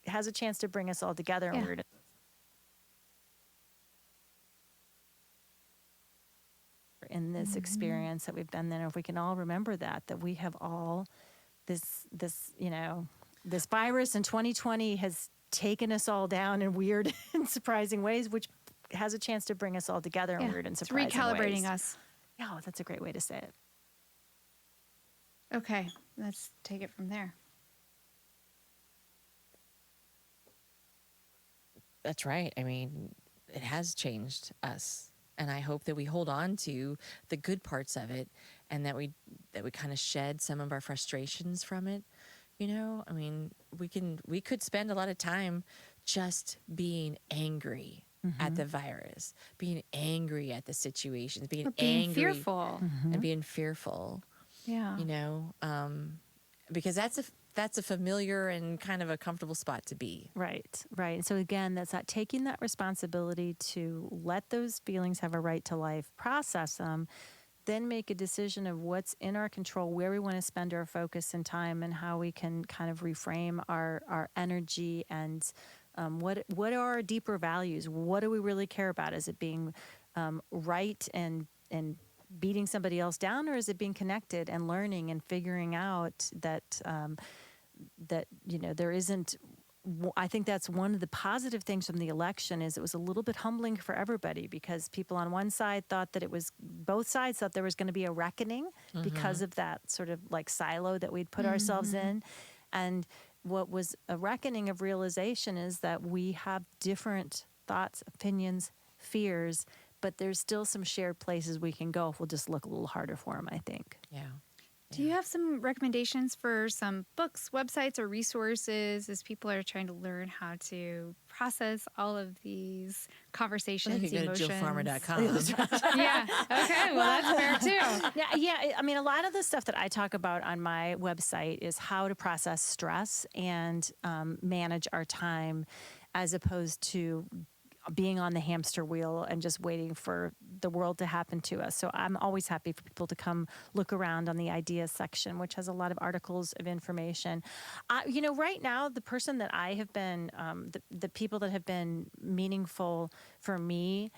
It has a chance to bring us all together, and Yeah. we're in this experience that we've been there. If we can all remember that we have all this virus in 2020 has taken us all down in weird and surprising ways, which has a chance to bring us all together in weird and It's surprising recalibrating ways. us. Yeah, that's a great way to say it. Okay, let's take it from there. That's right. I mean, it has changed us. And I hope that we hold on to the good parts of it and that we kind of shed some of our frustrations from it. You know, I mean, we could spend a lot of time just being angry at the virus, being angry at the situations, being Or being angry fearful. and being fearful. Yeah. You know, because that's a familiar and kind of a comfortable spot to be. Right, right. And so again, that's not taking that responsibility to let those feelings have a right to life, process them, then make a decision of what's in our control, where we want to spend our focus and time, and how we can kind of reframe our energy and what are our deeper values? What do we really care about? Is it being right and beating somebody else down, or is it being connected and learning and figuring out that that there isn't. I think that's one of the positive things from the election is it was a little bit humbling for everybody because people on one side thought that both sides thought there was going to be a reckoning because of that sort of like silo that we'd put ourselves in. And what was a reckoning of realization is that we have different thoughts, opinions, fears, but there's still some shared places we can go if we'll just look a little harder for them, I think. Yeah. Do you have some recommendations for some books, websites, or resources as people are trying to learn how to process all of these conversations, You can go to emotions? jillfarmer.com. Yeah. Okay. Well, that's fair too. Yeah. I mean, a lot of the stuff that I talk about on my website is how to process stress and manage our time as opposed to being on the hamster wheel and just waiting for the world to happen to us. So I'm always happy for people to come look around on the ideas section, which has a lot of articles of information. Right now, the person that I have been, the people that have been meaningful for me,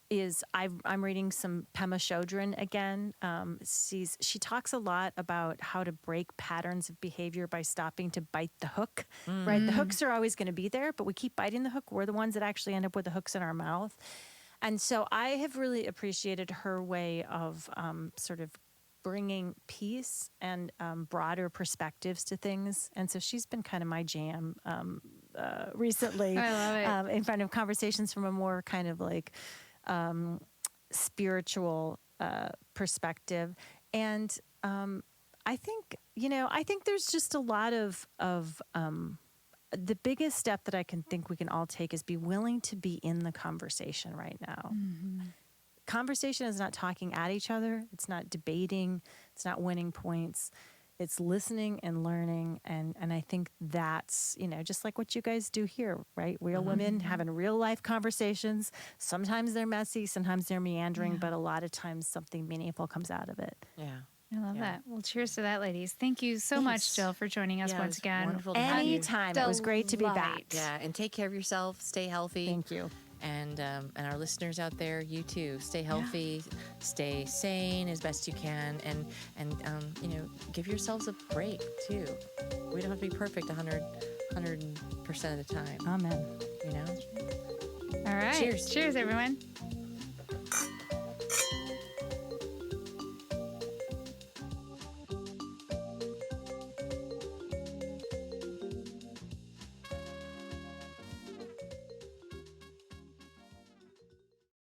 is I'm reading some Pema Chodron again. She talks a lot about how to break patterns of behavior by stopping to bite the hook, right? The hooks are always going to be there, but we keep biting the hook. We're the ones that actually end up with the hooks in our mouth. And so I have really appreciated her way of sort of bringing peace and broader perspectives to things. And so she's been kind of my jam recently. I love it. In front of conversations from a more kind of like spiritual perspective. And I think there's just a lot of the biggest step that I can think we can all take is be willing to be in the conversation right now. Conversation is not talking at each other. It's not debating. It's not winning points. It's listening and learning. And I think that's, just like what you guys do here, right? Real women having real life conversations. Sometimes they're messy, sometimes they're meandering, but a lot of times something meaningful comes out of it. Yeah. I love that. Well, cheers to that, ladies. Thank you so much, Jill, for joining us Yeah, it once was again. wonderful to have you. Anytime. It was great to be back. Yeah, and take care of yourself. Stay healthy. Thank you. And our listeners out there, you too. Stay healthy, stay sane as best you can, and give yourselves a break too. We don't have to be perfect 100% of the time. Amen. All right. Cheers. Cheers, everyone.